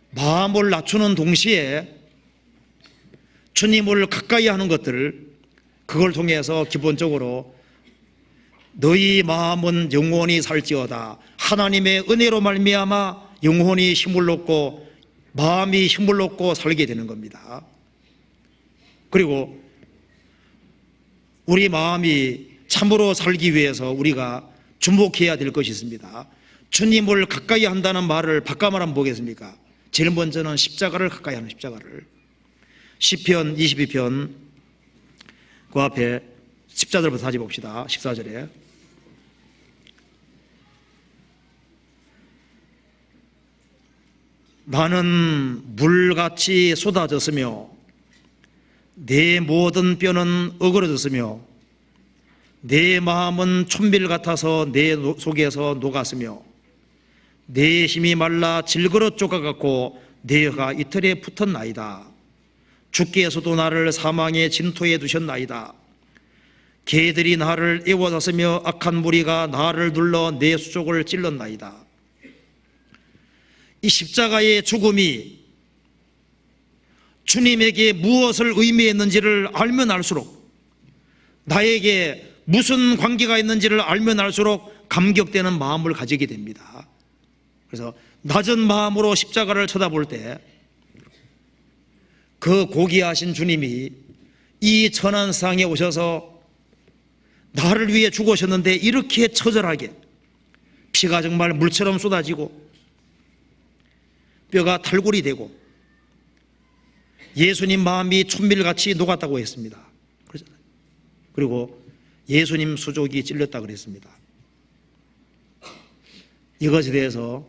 마음을 낮추는 동시에 주님을 가까이 하는 것들, 그걸 통해서 기본적으로 너희 마음은 영원히 살지어다. 하나님의 은혜로 말미암아 영혼이 힘을 얻고 마음이 힘을 얻고 살게 되는 겁니다. 그리고 우리 마음이 참으로 살기 위해서 우리가 주목해야 될 것이 있습니다. 주님을 가까이 한다는 말을 바꿔 말하면 뭐겠습니까? 제일 먼저는 십자가를 가까이 하는, 십자가를. 시편 22편 그 앞에 10절부터 다시 봅시다. 14절에 나는 물같이 쏟아졌으며 내 모든 뼈는 어그러졌으며 내 마음은 촌밀 같아서 내 속에서 녹았으며 내 힘이 말라 질그릇 쪼가같고 내 혀가 이틀에 붙었나이다. 주께서도 나를 사망의 진토에 두셨나이다. 개들이 나를 애워쌌으며 악한 무리가 나를 눌러 내 수족을 찔렀나이다. 이 십자가의 죽음이 주님에게 무엇을 의미했는지를 알면 알수록, 나에게 무슨 관계가 있는지를 알면 알수록 감격되는 마음을 가지게 됩니다. 그래서 낮은 마음으로 십자가를 쳐다볼 때 그 고귀하신 주님이 이 천한 세상에 오셔서 나를 위해 죽으셨는데 이렇게 처절하게 피가 정말 물처럼 쏟아지고 뼈가 탈골이 되고 예수님 마음이 촛밀같이 녹았다고 했습니다. 그리고 예수님 수족이 찔렸다 그랬습니다. 이것에 대해서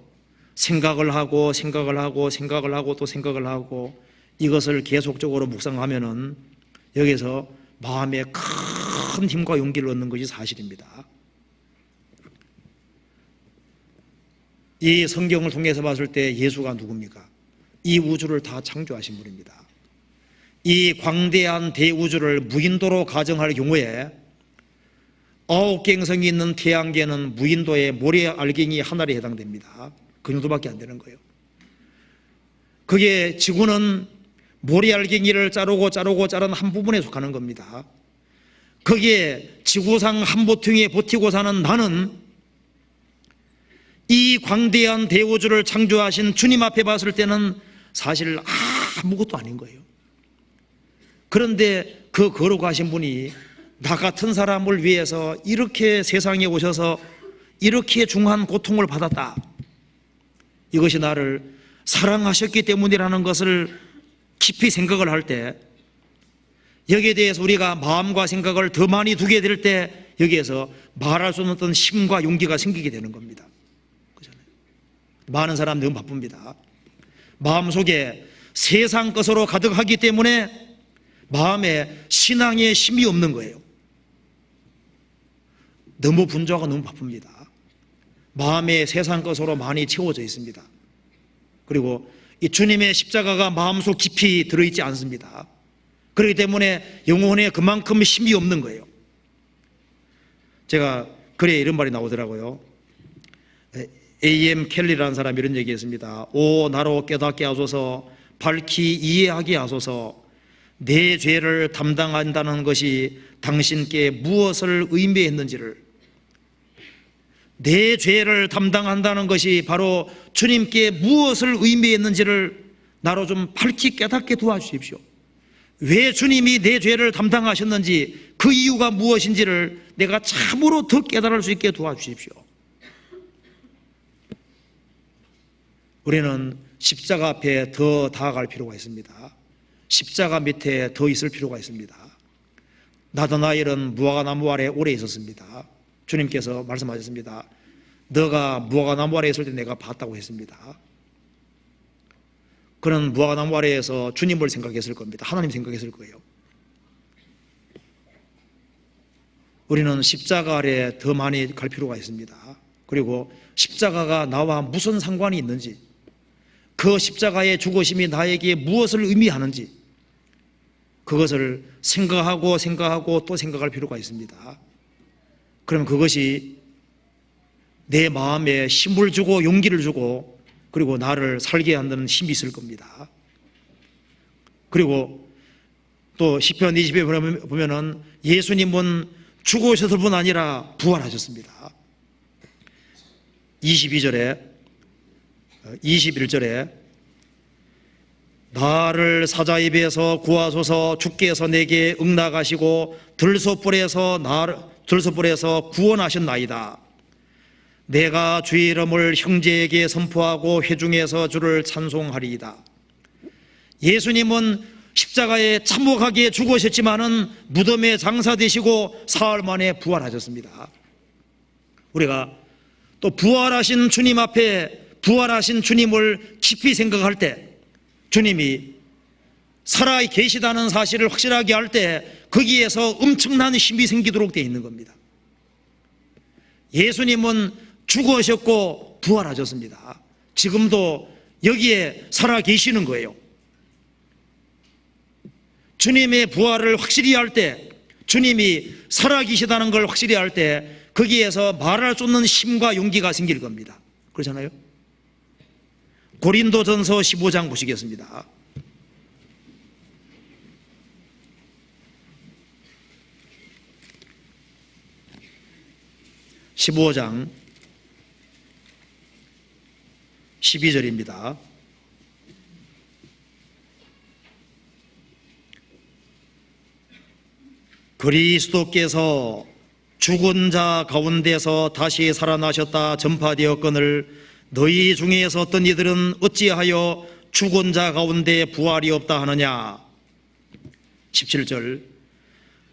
생각을 하고 또 생각을 하고 이것을 계속적으로 묵상하면은 여기서 마음에 큰 힘과 용기를 얻는 것이 사실입니다. 이 성경을 통해서 봤을 때 예수가 누굽니까? 이 우주를 다 창조하신 분입니다. 이 광대한 대우주를 무인도로 가정할 경우에 9개 행성이 있는 태양계는 무인도의 모래 알갱이 하나에 해당됩니다. 그 정도밖에 안 되는 거예요. 그게 지구는 모래 알갱이를 자른 한 부분에 속하는 겁니다. 거기에 지구상 한 보통에 버티고 사는 나는 이 광대한 대우주를 창조하신 주님 앞에 봤을 때는 사실 아무것도 아닌 거예요. 그런데 그 거룩하신 분이 나 같은 사람을 위해서 이렇게 세상에 오셔서 이렇게 중한 고통을 받았다. 이것이 나를 사랑하셨기 때문이라는 것을 깊이 생각을 할 때, 여기에 대해서 우리가 마음과 생각을 더 많이 두게 될 때 여기에서 말할 수 없는 어떤 힘과 용기가 생기게 되는 겁니다. 그렇잖아요. 많은 사람 너무 바쁩니다. 마음속에 세상 것으로 가득하기 때문에 마음에 신앙의 힘이 없는 거예요. 너무 분주하고 너무 바쁩니다. 마음에 세상 것으로 많이 채워져 있습니다. 그리고 이 주님의 십자가가 마음속 깊이 들어있지 않습니다. 그렇기 때문에 영혼에 그만큼 힘이 없는 거예요. 제가 글에 이런 말이 나오더라고요. A.M. 켈리라는 사람이 이런 얘기했습니다. 오 나로 깨닫게 하소서, 밝히 이해하게 하소서. 내 죄를 담당한다는 것이 당신께 무엇을 의미했는지를, 내 죄를 담당한다는 것이 바로 주님께 무엇을 의미했는지를 나로 좀 밝히 깨닫게 도와주십시오. 왜 주님이 내 죄를 담당하셨는지, 그 이유가 무엇인지를 내가 참으로 더 깨달을 수 있게 도와주십시오. 우리는 십자가 앞에 더 다가갈 필요가 있습니다. 십자가 밑에 더 있을 필요가 있습니다. 나다나엘은 무화과나무 아래 오래 있었습니다. 주님께서 말씀하셨습니다. 너가 무화과나무 아래에 있을 때 내가 봤다고 했습니다. 그는 무화과나무 아래에서 주님을 생각했을 겁니다. 하나님 생각했을 거예요. 우리는 십자가 아래 더 많이 갈 필요가 있습니다. 그리고 십자가가 나와 무슨 상관이 있는지, 그 십자가의 죽으심이 나에게 무엇을 의미하는지, 그것을 생각하고 또 생각할 필요가 있습니다. 그럼 그것이 내 마음에 힘을 주고 용기를 주고 그리고 나를 살게 하는 힘이 있을 겁니다. 그리고 또 시편 20에 보면은 예수님은 죽으셨을 뿐 아니라 부활하셨습니다. 21절에 나를 사자의 입에서 구하소서, 주께서 내게 응낙하시고 들소불에서 구원하셨나이다. 내가 주의 이름을 형제에게 선포하고 회중에서 주를 찬송하리이다. 예수님은 십자가에 참혹하게 죽으셨지만은 무덤에 장사되시고 사흘 만에 부활하셨습니다. 우리가 또 부활하신 주님 앞에 부활하신 주님을 깊이 생각할 때, 주님이 살아 계시다는 사실을 확실하게 할 때 거기에서 엄청난 힘이 생기도록 되어 있는 겁니다. 예수님은 죽으셨고 부활하셨습니다. 지금도 여기에 살아 계시는 거예요. 주님의 부활을 확실히 할 때, 주님이 살아 계시다는 걸 확실히 할 때 거기에서 말할 수 없는 힘과 용기가 생길 겁니다. 그렇잖아요? 고린도전서 15장 보시겠습니다. 15장 12절입니다. 그리스도께서 죽은 자 가운데서 다시 살아나셨다 전파되었거늘 너희 중에서 어떤 이들은 어찌하여 죽은 자 가운데 부활이 없다 하느냐. 17절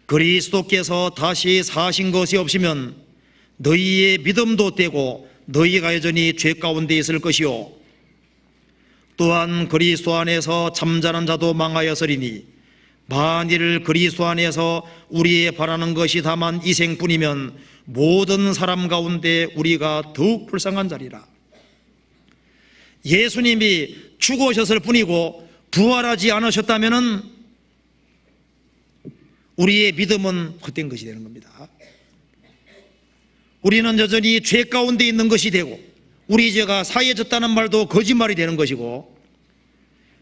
그리스도께서 다시 사신 것이 없으면 너희의 믿음도 떼고 너희가 여전히 죄 가운데 있을 것이요 또한 그리스도 안에서 잠자는 자도 망하였으리니 만일 그리스도 안에서 우리의 바라는 것이 다만 이 생뿐이면 모든 사람 가운데 우리가 더욱 불쌍한 자리라. 예수님이 죽으셨을 뿐이고 부활하지 않으셨다면 우리의 믿음은 헛된 것이 되는 겁니다. 우리는 여전히 죄 가운데 있는 것이 되고 우리 죄가 사해졌다는 말도 거짓말이 되는 것이고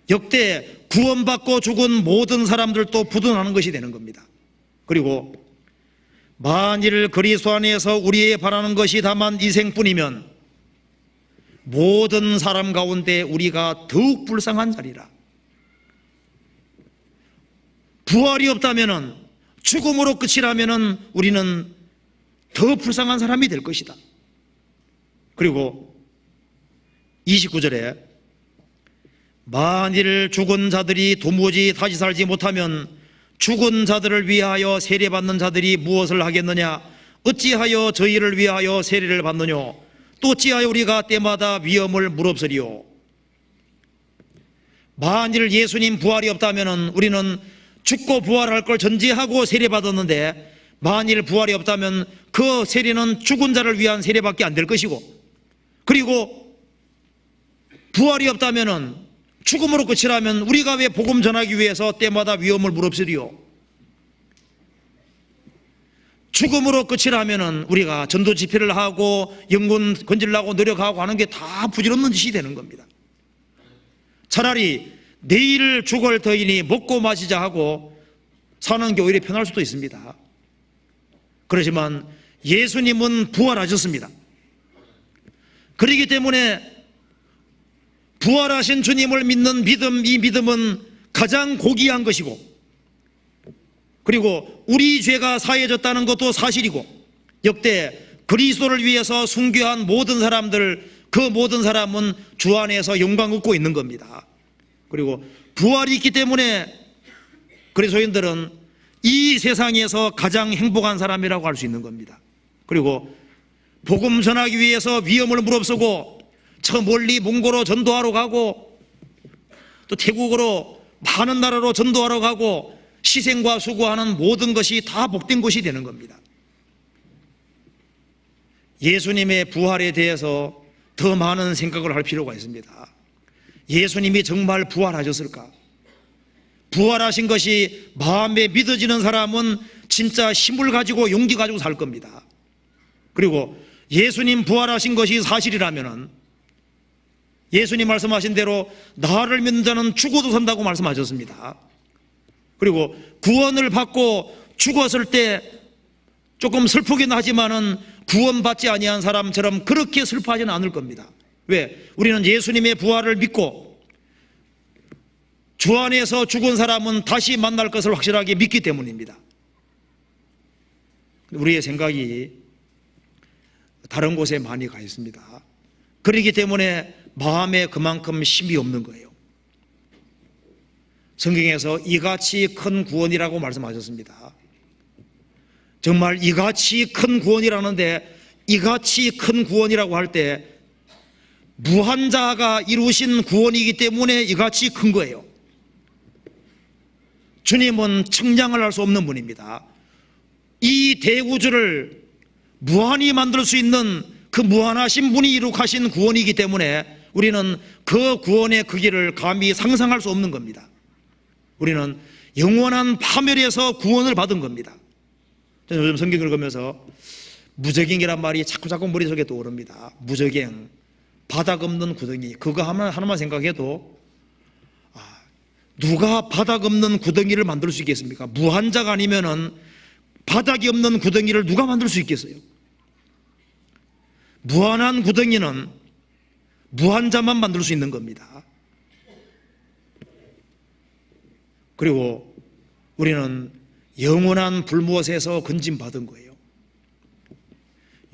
역대 구원받고 죽은 모든 사람들도 부도나는 것이 되는 겁니다. 그리고 만일 그리스도 안에서 우리의 바라는 것이 다만 이 생뿐이면 모든 사람 가운데 우리가 더욱 불쌍한 자리라. 부활이 없다면 죽음으로 끝이라면 우리는 더 불쌍한 사람이 될 것이다. 그리고 29절에 만일 죽은 자들이 도무지 다시 살지 못하면 죽은 자들을 위하여 세례받는 자들이 무엇을 하겠느냐. 어찌하여 저희를 위하여 세례를 받느냐. 또 어찌하여 우리가 때마다 위험을 무릅쓰리요. 만일 예수님 부활이 없다면 우리는 죽고 부활할 걸 전제하고 세례받았는데 만일 부활이 없다면 그 세례는 죽은 자를 위한 세례밖에 안 될 것이고 그리고 부활이 없다면 죽음으로 끝이라면 우리가 왜 복음 전하기 위해서 때마다 위험을 무릅쓰리요. 죽음으로 끝이라면 우리가 전도 집회를 하고 영혼 건지려고 노력하고 하는 게 다 부질없는 짓이 되는 겁니다. 차라리 내일 죽을 터이니 먹고 마시자 하고 사는 게 오히려 편할 수도 있습니다. 그렇지만 예수님은 부활하셨습니다. 그렇기 때문에 부활하신 주님을 믿는 믿음, 이 믿음은 가장 고귀한 것이고 그리고 우리 죄가 사해졌다는 것도 사실이고 역대 그리스도를 위해서 순교한 모든 사람들, 그 모든 사람은 주 안에서 영광 얻고 있는 겁니다. 그리고 부활이 있기 때문에 그리스도인들은 이 세상에서 가장 행복한 사람이라고 할 수 있는 겁니다. 그리고 복음 전하기 위해서 위험을 무릅쓰고 저 멀리 몽고로 전도하러 가고 또 태국으로 많은 나라로 전도하러 가고 희생과 수고하는 모든 것이 다 복된 것이 되는 겁니다. 예수님의 부활에 대해서 더 많은 생각을 할 필요가 있습니다. 예수님이 정말 부활하셨을까? 부활하신 것이 마음에 믿어지는 사람은 진짜 힘을 가지고 용기 가지고 살 겁니다. 그리고 예수님 부활하신 것이 사실이라면 예수님 말씀하신 대로 나를 믿는 자는 죽어도 산다고 말씀하셨습니다. 그리고 구원을 받고 죽었을 때 조금 슬프긴 하지만은 구원받지 아니한 사람처럼 그렇게 슬퍼하지는 않을 겁니다. 왜? 우리는 예수님의 부활을 믿고 주 안에서 죽은 사람은 다시 만날 것을 확실하게 믿기 때문입니다. 우리의 생각이 다른 곳에 많이 가 있습니다. 그렇기 때문에 마음에 그만큼 힘이 없는 거예요. 성경에서 이같이 큰 구원이라고 말씀하셨습니다. 정말 이같이 큰 구원이라는데 이같이 큰 구원이라고 할 때 무한자가 이루신 구원이기 때문에 이같이 큰 거예요. 주님은 측량을 할 수 없는 분입니다. 이 대우주를 무한히 만들 수 있는 그 무한하신 분이 이룩하신 구원이기 때문에 우리는 그 구원의 크기를 감히 상상할 수 없는 겁니다. 우리는 영원한 파멸에서 구원을 받은 겁니다. 저는 요즘 성경 읽으면서 무적행이란 말이 자꾸 머릿속에 떠오릅니다. 무적행, 바닥 없는 구덩이. 그거 하나만 생각해도 누가 바닥 없는 구덩이를 만들 수 있겠습니까? 무한자가 아니면은 바닥이 없는 구덩이를 누가 만들 수 있겠어요? 무한한 구덩이는 무한자만 만들 수 있는 겁니다. 그리고 우리는 영원한 불못에서 건짐받은 거예요.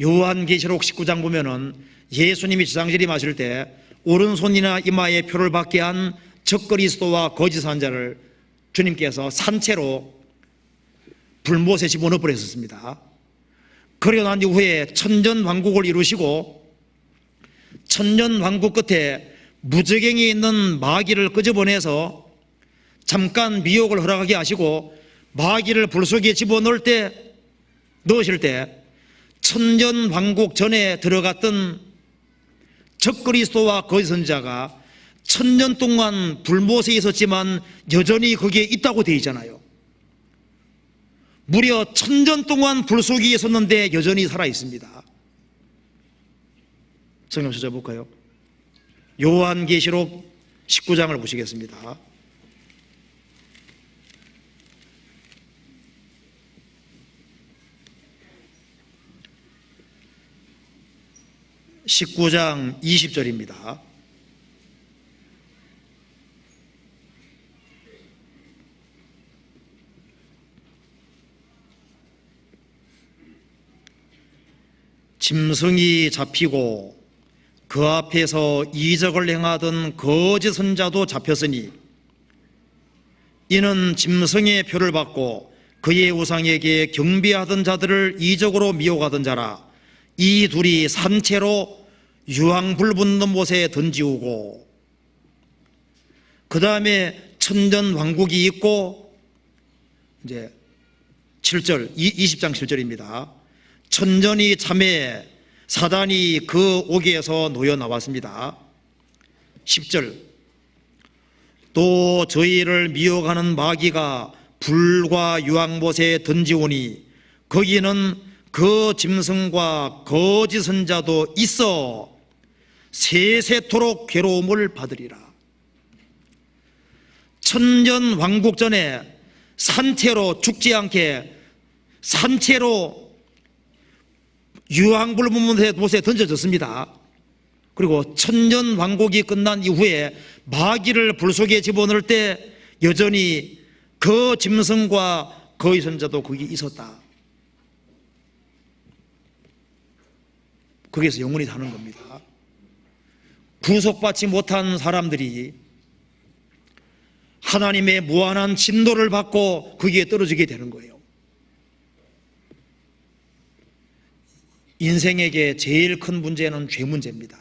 요한계시록 19장 보면은 예수님이 지상재림하실 때 오른손이나 이마에 표를 받게 한 적그리스도와 거짓 선자를 주님께서 산채로 불못에 집어넣어 버렸었습니다. 그러고 난 이후에 천년왕국을 이루시고 천년왕국 끝에 무저갱에 있는 마귀를 끄집어내서 잠깐 미혹을 허락하게 하시고 마귀를 불 속에 넣으실 때 천년왕국 전에 들어갔던 적그리스도와 거짓 선자가 천년 동안 불못에 있었지만 여전히 거기에 있다고 되어 있잖아요. 무려 천년 동안 불 속에 있었는데 여전히 살아 있습니다. 성경 찾아볼까요? 요한계시록 19장을 보시겠습니다. (19장) 20절입니다. 짐승이 잡히고 그 앞에서 이적을 행하던 거짓 선자도 잡혔으니 이는 짐승의 표를 받고 그의 우상에게 경배하던 자들을 이적으로 미혹하던 자라. 이 둘이 산채로 유황불 붙는 못에 던지우고, 그 다음에 천년왕국이 있고, 이제 7절, 20장 7절입니다. 천년이 참에 사단이 그 옥에서 놓여 나왔습니다. 10절, 또 저희를 미혹하는 마귀가 불과 유황못에 던지오니 거기는 그 짐승과 거짓 선자도 있어 세세토록 괴로움을 받으리라. 천년 왕국 전에 산채로 죽지 않게 산채로 유황불 붙는 못에 던져졌습니다. 그리고 천년 왕국이 끝난 이후에 마귀를 불 속에 집어넣을 때 여전히 그 짐승과 거짓 선자도 거기 있었다. 거기서 영원히 사는 겁니다. 구속받지 못한 사람들이 하나님의 무한한 진노를 받고 거기에 떨어지게 되는 거예요. 인생에게 제일 큰 문제는 죄 문제입니다.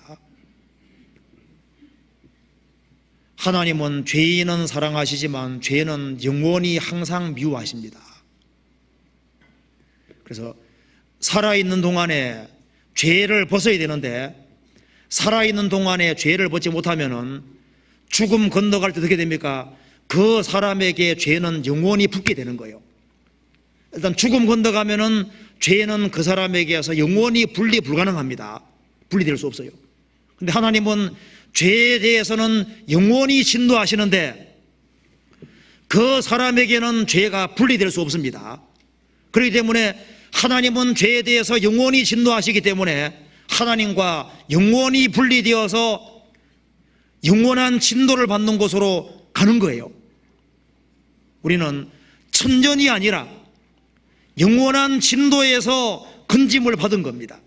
하나님은 죄인은 사랑하시지만 죄는 영원히 항상 미워하십니다. 그래서 살아있는 동안에 죄를 벗어야 되는데 살아있는 동안에 죄를 벗지 못하면은 죽음 건너갈 때 어떻게 됩니까? 그 사람에게 죄는 영원히 붙게 되는 거예요. 일단 죽음 건너가면은 죄는 그 사람에게서 영원히 분리 불가능합니다. 분리될 수 없어요. 근데 하나님은 죄에 대해서는 영원히 진노하시는데 그 사람에게는 죄가 분리될 수 없습니다. 그렇기 때문에 하나님은 죄에 대해서 영원히 진노하시기 때문에 하나님과 영원히 분리되어서 영원한 진노를 받는 곳으로 가는 거예요. 우리는 천년이 아니라 영원한 진노에서 건짐을 받은 겁니다.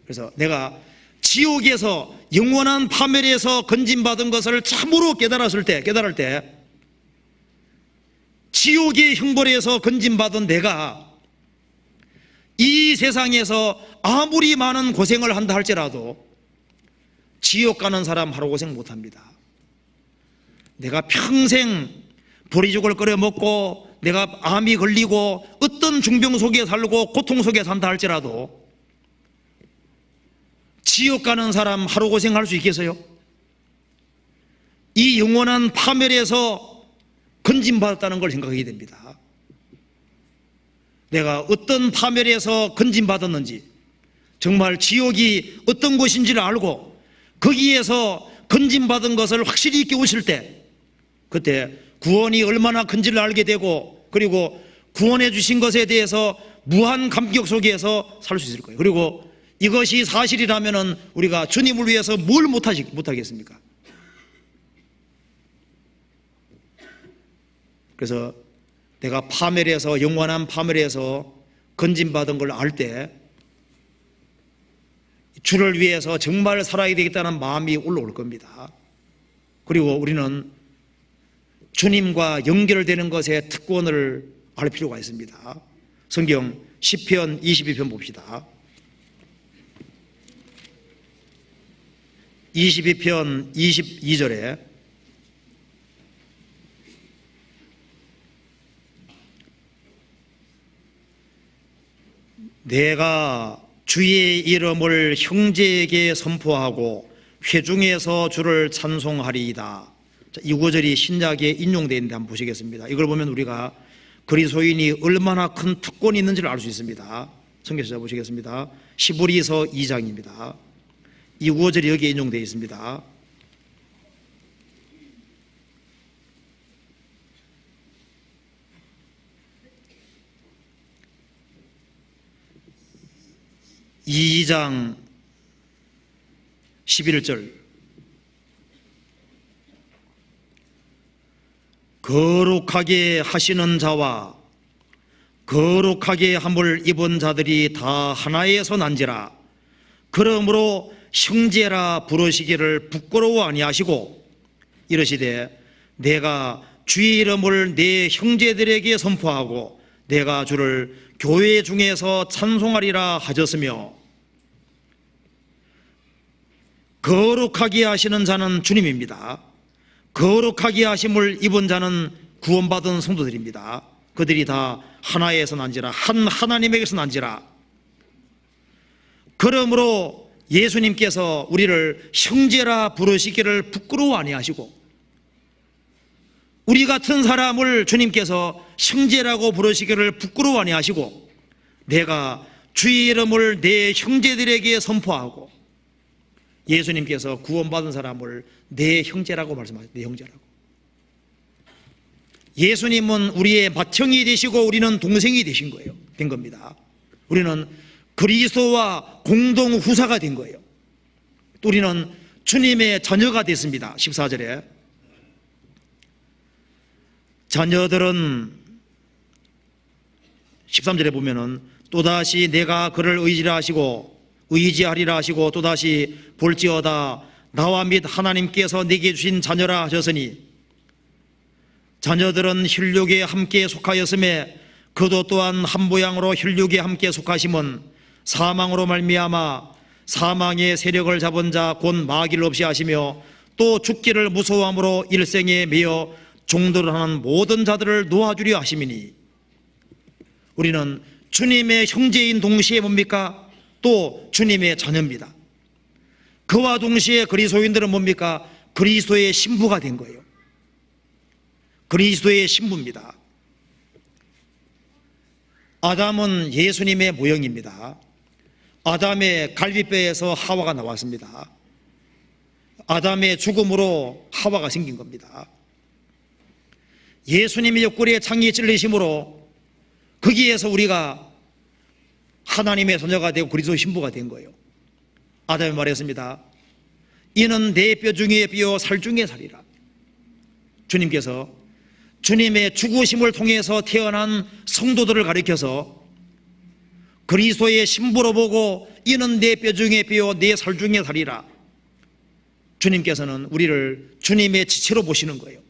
그래서 내가 지옥에서 영원한 파멸에서 건짐받은 것을 참으로 깨달을 때 지옥의 형벌에서 건짐받은 내가 이 세상에서 아무리 많은 고생을 한다 할지라도 지옥 가는 사람 하루 고생 못합니다. 내가 평생 보리죽을 끓여 먹고 내가 암이 걸리고 어떤 중병 속에 살고 고통 속에 산다 할지라도 지옥 가는 사람 하루 고생할 수 있겠어요? 이 영원한 파멸에서 건짐받았다는 걸 생각하게 됩니다. 내가 어떤 파멸에서 건짐받았는지, 정말 지옥이 어떤 곳인지를 알고 거기에서 건짐받은 것을 확실히 깨우칠 때 그때 구원이 얼마나 큰지를 알게 되고, 그리고 구원해 주신 것에 대해서 무한 감격 속에서 살 수 있을 거예요. 그리고 이것이 사실이라면 우리가 주님을 위해서 뭘 못하겠습니까? 그래서 내가 파멸에서, 영원한 파멸에서 건진받은 걸 알 때 주를 위해서 정말 살아야 되겠다는 마음이 올라올 겁니다. 그리고 우리는 주님과 연결되는 것에 특권을 알 필요가 있습니다. 성경 시편 22편 봅시다. 22편 22절에 내가 주의 이름을 형제에게 선포하고 회중에서 주를 찬송하리이다. 이 구절이 신약에 인용되어 있는데 한번 보시겠습니다. 이걸 보면 우리가 그리스도인이 얼마나 큰 특권이 있는지를 알 수 있습니다. 성경에서 보시겠습니다. 히브리서 2장입니다. 이 구절이 여기에 인용되어 있습니다. 이 2장 11절 거룩하게 하시는 자와 거룩하게 함을 입은 자들이 다 하나에서 난지라. 그러므로 형제라 부르시기를 부끄러워 아니하시고 이르시되 내가 주의 이름을 내 형제들에게 선포하고 내가 주를 교회 중에서 찬송하리라 하셨으며, 거룩하게 하시는 자는 주님입니다. 거룩하게 하심을 입은 자는 구원받은 성도들입니다. 그들이 다 하나에서 난지라, 한 하나님에게서 난지라. 그러므로 예수님께서 우리를 형제라 부르시기를 부끄러워 아니하시고, 우리 같은 사람을 주님께서 형제라고 부르시기를 부끄러워 아니하시고, 내가 주의 이름을 내 형제들에게 선포하고, 예수님께서 구원받은 사람을 내 형제라고 말씀하셨어요. 내 형제라고. 예수님은 우리의 맏형이 되시고 우리는 동생이 되신 거예요. 된 겁니다. 우리는 그리스도와 공동 후사가 된 거예요. 또 우리는 주님의 자녀가 됐습니다. 14절에 자녀들은 13절에 보면은 또다시 내가 그를 의지하리라 하시고 또다시 볼지어다 나와 및 하나님께서 내게 주신 자녀라 하셨으니, 자녀들은 혈육에 함께 속하였음에 그도 또한 한 모양으로 혈육에 함께 속하심은 사망으로 말미암아 사망의 세력을 잡은 자 곧 마귀를 없이 하시며 또 죽기를 무서워함으로 일생에 매여 종들을 하는 모든 자들을 놓아주려 하심이니, 우리는 주님의 형제인 동시에 뭡니까? 또 주님의 자녀입니다. 그와 동시에 그리스도인들은 뭡니까? 그리스도의 신부가 된 거예요. 그리스도의 신부입니다. 아담은 예수님의 모형입니다. 아담의 갈비뼈에서 하와가 나왔습니다. 아담의 죽음으로 하와가 생긴 겁니다. 예수님의 옆구리에 창이 찔리심으로 거기에서 우리가 하나님의 자녀가 되고 그리스도의 신부가 된 거예요. 아담이 말했습니다. 이는 내 뼈 중에 뼈 살 중에 살이라. 주님께서 주님의 죽으심을 통해서 태어난 성도들을 가리켜서 그리스도의 신부로 보고 이는 내 뼈 중에 뼈 내 살 중에 살이라. 주님께서는 우리를 주님의 지체로 보시는 거예요.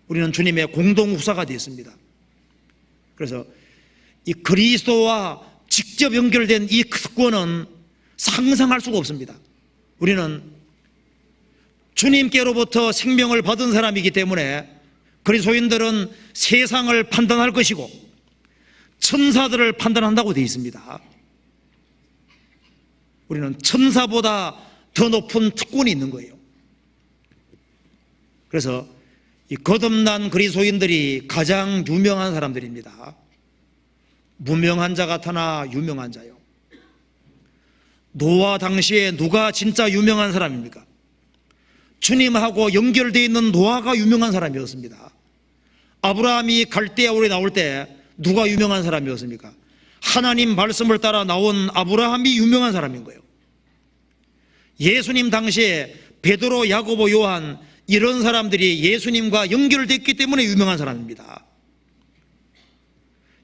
우리는 주님의 공동 후사가 되었습니다. 그래서 이 그리스도와 직접 연결된 이 특권은 상상할 수가 없습니다. 우리는 주님께로부터 생명을 받은 사람이기 때문에 그리스도인들은 세상을 판단할 것이고 천사들을 판단한다고 되어 있습니다. 우리는 천사보다 더 높은 특권이 있는 거예요. 그래서 이 거듭난 그리스도인들이 가장 유명한 사람들입니다. 무명한 자 같으나 유명한 자요. 노아 당시에 누가 진짜 유명한 사람입니까? 주님하고 연결되어 있는 노아가 유명한 사람이었습니다. 아브라함이 갈대아울에 나올 때 누가 유명한 사람이었습니까? 하나님 말씀을 따라 나온 아브라함이 유명한 사람인 거예요. 예수님 당시에 베드로, 야고보, 요한 이런 사람들이 예수님과 연결됐기 때문에 유명한 사람입니다.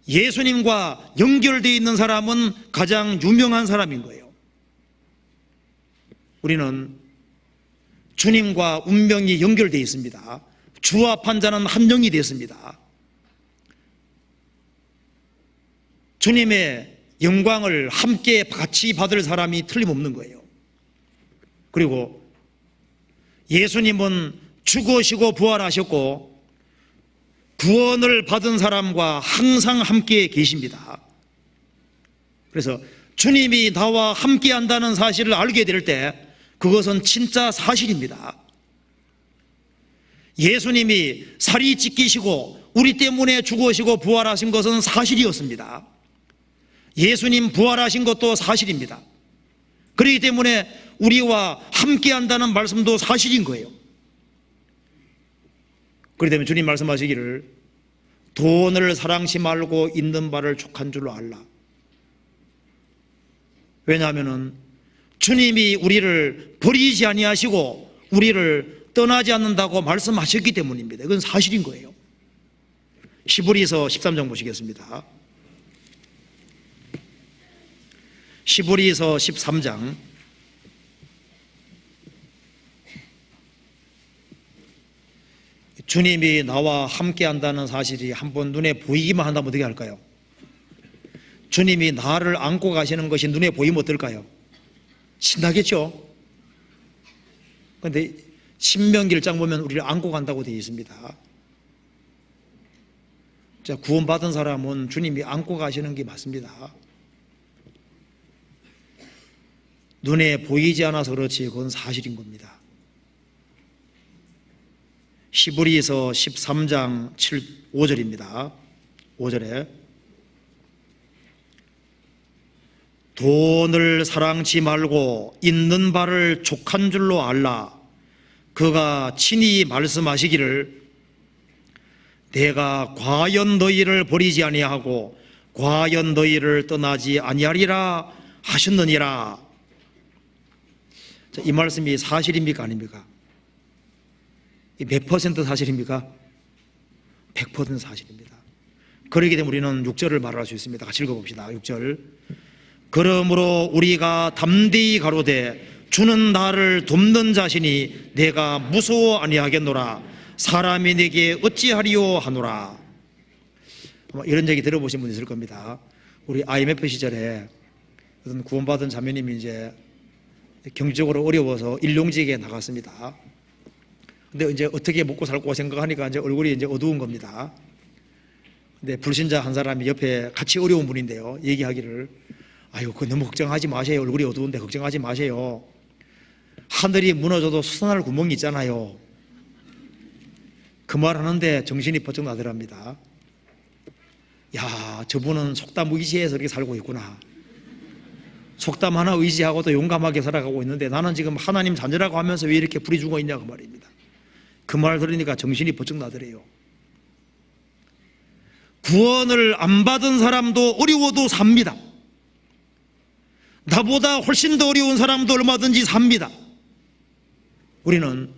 예수님과 연결되어 있는 사람은 가장 유명한 사람인 거예요. 우리는 주님과 운명이 연결되어 있습니다. 주와 판자는 한 영이 되었습니다. 주님의 영광을 함께 같이 받을 사람이 틀림없는 거예요. 그리고 예수님은 죽으시고 부활하셨고 구원을 받은 사람과 항상 함께 계십니다. 그래서 주님이 나와 함께 한다는 사실을 알게 될 때 그것은 진짜 사실입니다. 예수님이 살이 찢기시고 우리 때문에 죽으시고 부활하신 것은 사실이었습니다. 예수님 부활하신 것도 사실입니다. 그렇기 때문에 우리와 함께 한다는 말씀도 사실인 거예요. 그렇기 때문에 주님 말씀하시기를 돈을 사랑치 말고 있는 바를 족한 줄로 알라. 왜냐하면 주님이 우리를 버리지 아니하시고 우리를 떠나지 않는다고 말씀하셨기 때문입니다. 이건 사실인 거예요. 히브리서 13장 보시겠습니다. 히브리서 13장 주님이 나와 함께 한다는 사실이 한번 눈에 보이기만 한다면 어떻게 할까요? 주님이 나를 안고 가시는 것이 눈에 보이면 어떨까요? 신나겠죠? 그런데 신명기 1장 보면 우리를 안고 간다고 되어 있습니다. 자, 구원받은 사람은 주님이 안고 가시는 게 맞습니다. 눈에 보이지 않아서 그렇지 그건 사실인 겁니다. 히브리서 13장 5절입니다. 5절에 돈을 사랑치 말고 있는 바를 족한 줄로 알라. 그가 친히 말씀하시기를 내가 과연 너희를 버리지 아니하고 과연 너희를 떠나지 아니하리라 하셨느니라. 자, 이 말씀이 사실입니까 아닙니까? 몇 퍼센트 사실입니까? 100% 사실입니다. 그러기 때문에 우리는 6절을 말할 수 있습니다. 같이 읽어봅시다. 6절. 그러므로 우리가 담대히 가로되 주는 나를 돕는 자시니 내가 무서워 아니하겠노라. 사람이 내게 어찌하리요 하노라. 이런 얘기 들어보신 분 있을 겁니다. 우리 IMF 시절에 어떤 구원받은 자매님이 이제 경제적으로 어려워서 일용직에 나갔습니다. 근데 이제 어떻게 먹고 살고 생각하니까 이제 얼굴이 이제 어두운 겁니다. 근데 불신자 한 사람이 옆에 같이 어려운 분인데요. 얘기하기를 아유, 그 너무 걱정하지 마세요. 얼굴이 어두운데 걱정하지 마세요. 하늘이 무너져도 솟아날 구멍이 있잖아요. 그 말 하는데 정신이 번쩍 나더랍니다. 야, 저분은 속담 의지해서 이렇게 살고 있구나. 속담 하나 의지하고도 용감하게 살아가고 있는데 나는 지금 하나님 자녀라고 하면서 왜 이렇게 불이 죽어 있냐고 말입니다. 그 말 들으니까 정신이 번쩍 나더래요. 구원을 안 받은 사람도 어려워도 삽니다. 나보다 훨씬 더 어려운 사람도 얼마든지 삽니다. 우리는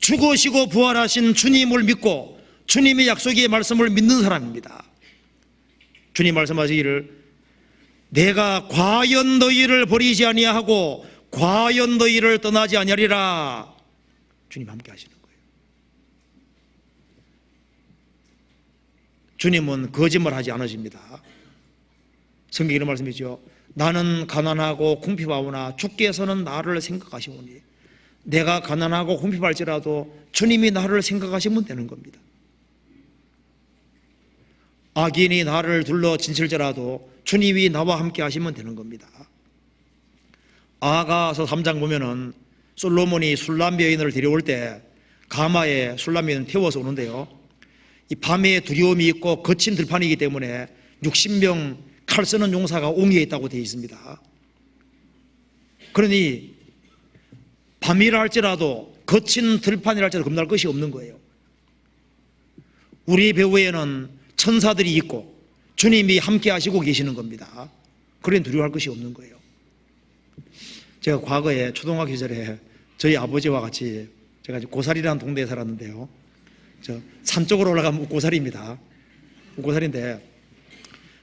죽으시고 부활하신 주님을 믿고 주님의 약속의 말씀을 믿는 사람입니다. 주님 말씀하시기를 내가 과연 너희를 버리지 아니하고 과연 너희를 떠나지 아니하리라. 주님 함께 하시는 거예요. 주님은 거짓말하지 않으십니다. 성경에 이런 말씀이죠. 나는 가난하고 궁핍하오나 주께서는 나를 생각하시오니. 내가 가난하고 궁핍할지라도 주님이 나를 생각하시면 되는 겁니다. 악인이 나를 둘러 진칠지라도 주님이 나와 함께 하시면 되는 겁니다. 아가서 3장 보면은 솔로몬이 술람 여인을 데려올 때 가마에 술람 여인을 태워서 오는데요. 이 밤에 두려움이 있고 거친 들판이기 때문에 60명 칼 쓰는 용사가 옹이에 있다고 되어 있습니다. 그러니 밤이라 할지라도 거친 들판이라 할지라도 겁날 것이 없는 거예요. 우리 배후에는 천사들이 있고 주님이 함께 하시고 계시는 겁니다. 그러니 두려워할 것이 없는 거예요. 제가 과거에 초등학교 시절에 저희 아버지와 같이 제가 고사리라는 동네에 살았는데요. 저 산 쪽으로 올라가면 고사리입니다. 고사리인데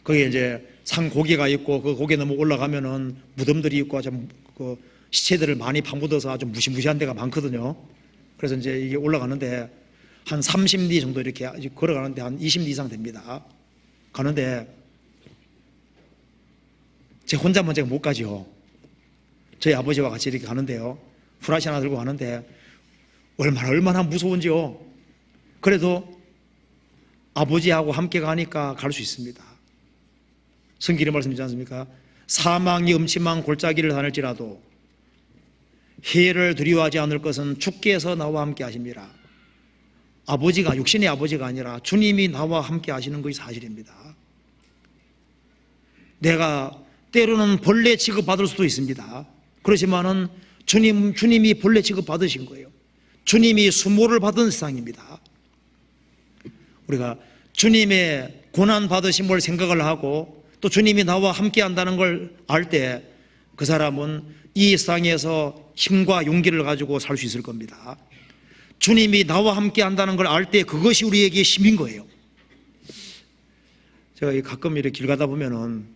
거기에 이제 산 고개가 있고 그 고개 넘어 올라가면은 무덤들이 있고 좀 그 시체들을 많이 파묻어서 아주 무시무시한 데가 많거든요. 그래서 이제 이게 올라가는데 한 30리 정도 이렇게 걸어가는데 한 20리 이상 됩니다. 가는데 제 혼자만 제가 못 가죠. 저희 아버지와 같이 이렇게 가는데요. 후라시 하나 들고 가는데 얼마나 무서운지요. 그래도 아버지하고 함께 가니까 갈 수 있습니다. 성경의 말씀이지 않습니까? 사망이 음침한 골짜기를 다닐지라도 해를 두려워하지 않을 것은 주께서 나와 함께 하십니다. 아버지가, 육신의 아버지가 아니라 주님이 나와 함께 하시는 것이 사실입니다. 내가 때로는 벌레 취급받을 수도 있습니다. 그렇지만은 주님이 벌레 취급받으신 거예요. 주님이 수모를 받은 세상입니다. 우리가 주님의 고난 받으심을 생각을 하고 또 주님이 나와 함께 한다는 걸 알 때 그 사람은 이 세상에서 힘과 용기를 가지고 살 수 있을 겁니다. 주님이 나와 함께 한다는 걸 알 때 그것이 우리에게 힘인 거예요. 제가 가끔 이렇게 길 가다 보면은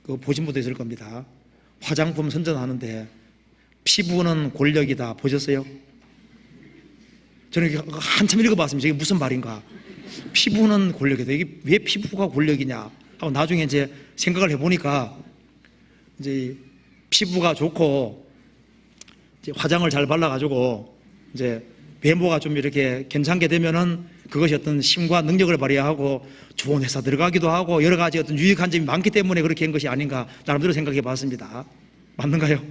그거 보신 분도 있을 겁니다. 화장품 선전하는데 피부는 권력이다 보셨어요? 저는 한참 읽어봤습니다. 이게 무슨 말인가? 피부는 권력이다. 이게 왜 피부가 권력이냐 하고 나중에 이제 생각을 해보니까 이제 피부가 좋고 이제 화장을 잘 발라가지고 이제 외모가 좀 이렇게 괜찮게 되면은 그것이 어떤 힘과 능력을 발휘하고 좋은 회사 들어가기도 하고 여러 가지 어떤 유익한 점이 많기 때문에 그렇게 한 것이 아닌가 나름대로 생각해 봤습니다. 맞는가요?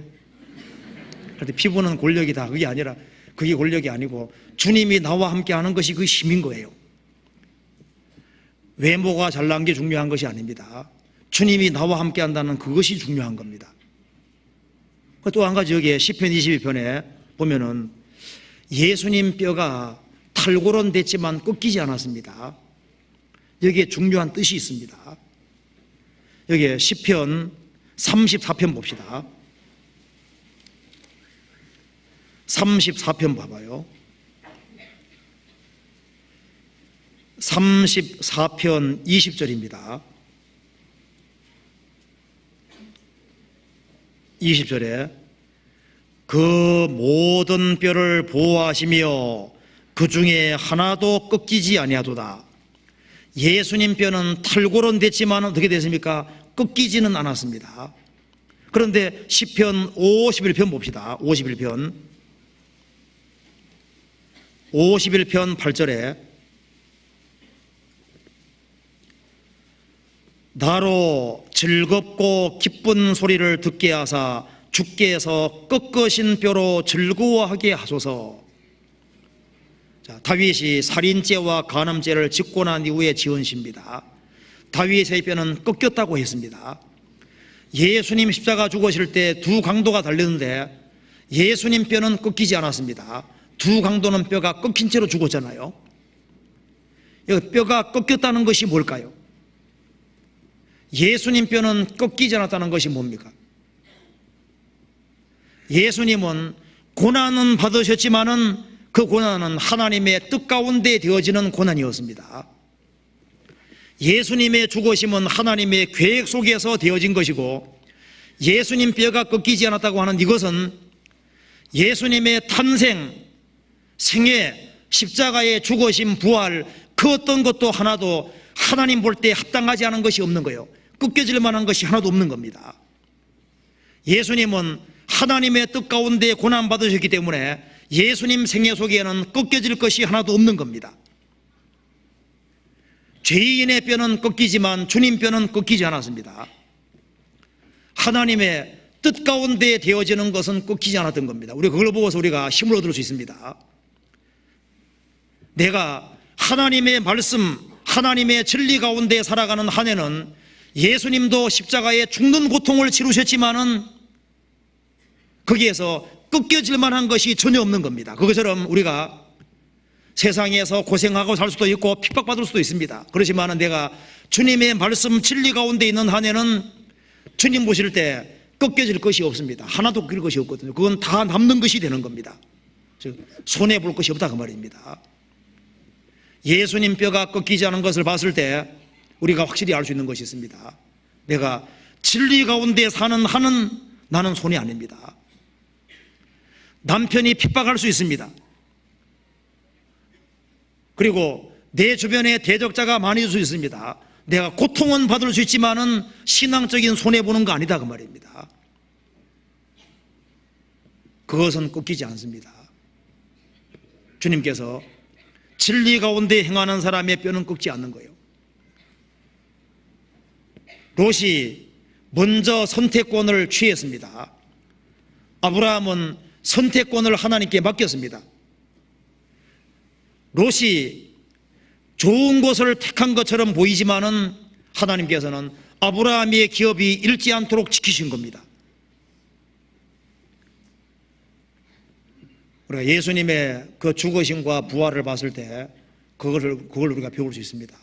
그런데 피부는 권력이다. 그게 아니라 그게 권력이 아니고 주님이 나와 함께 하는 것이 그 힘인 거예요. 외모가 잘난 게 중요한 것이 아닙니다. 주님이 나와 함께 한다는 그것이 중요한 겁니다. 또 한 가지 여기에 시편 22편에 보면은 예수님 뼈가 탈골은 됐지만 꺾이지 않았습니다. 여기에 중요한 뜻이 있습니다. 여기에 시편 34편 봅시다. 34편 봐봐요. 34편 20절입니다. 20절에 그 모든 뼈를 보호하시며 그 중에 하나도 꺾이지 아니하도다. 예수님 뼈는 탈골은 됐지만 어떻게 됐습니까? 꺾이지는 않았습니다. 그런데 시편 51편 봅시다. 51편 8절에 나로 즐겁고 기쁜 소리를 듣게 하사 주께서 꺾으신 뼈로 즐거워하게 하소서. 자, 다윗이 살인죄와 간음죄를 짓고 난 이후에 지은 시입니다. 다윗의 뼈는 꺾였다고 했습니다. 예수님 십자가 죽으실 때 두 강도가 달렸는데 예수님 뼈는 꺾이지 않았습니다. 두 강도는 뼈가 꺾인 채로 죽었잖아요. 여기 뼈가 꺾였다는 것이 뭘까요? 예수님 뼈는 꺾이지 않았다는 것이 뭡니까? 예수님은 고난은 받으셨지만은 그 고난은 하나님의 뜻 가운데 되어지는 고난이었습니다. 예수님의 죽으심은 하나님의 계획 속에서 되어진 것이고 예수님 뼈가 꺾이지 않았다고 하는 이것은 예수님의 탄생, 생애, 십자가의 죽으심, 부활 그 어떤 것도 하나도 하나님 볼 때 합당하지 않은 것이 없는 거예요. 꺾여질 만한 것이 하나도 없는 겁니다. 예수님은 하나님의 뜻 가운데 고난받으셨기 때문에 예수님 생애 속에는 꺾여질 것이 하나도 없는 겁니다. 죄인의 뼈는 꺾이지만 주님 뼈는 꺾이지 않았습니다. 하나님의 뜻 가운데 되어지는 것은 꺾이지 않았던 겁니다. 우리가 그걸 보고서 우리가 힘을 얻을 수 있습니다. 내가 하나님의 말씀, 하나님의 진리 가운데 살아가는 한 해는 예수님도 십자가에 죽는 고통을 치르셨지만은 거기에서 꺾여질 만한 것이 전혀 없는 겁니다. 그것처럼 우리가 세상에서 고생하고 살 수도 있고 핍박받을 수도 있습니다. 그렇지만은 내가 주님의 말씀 진리 가운데 있는 한 해는 주님 보실 때 꺾여질 것이 없습니다. 하나도 꺾일 것이 없거든요. 그건 다 남는 것이 되는 겁니다. 즉 손해볼 것이 없다 그 말입니다. 예수님 뼈가 꺾이지 않은 것을 봤을 때 우리가 확실히 알 수 있는 것이 있습니다. 내가 진리 가운데 사는 한은 나는 손해 아닙니다. 남편이 핍박할 수 있습니다. 그리고 내 주변에 대적자가 많을 수 있습니다. 내가 고통은 받을 수 있지만은 신앙적인 손해보는 거 아니다 그 말입니다. 그것은 꺾이지 않습니다. 주님께서 진리 가운데 행하는 사람의 뼈는 꺾지 않는 거예요. 롯이 먼저 선택권을 취했습니다. 아브라함은 선택권을 하나님께 맡겼습니다. 롯이 좋은 곳을 택한 것처럼 보이지만은 하나님께서는 아브라함의 기업이 잃지 않도록 지키신 겁니다. 우리가 예수님의 그 죽으심과 부활을 봤을 때 그걸 우리가 배울 수 있습니다.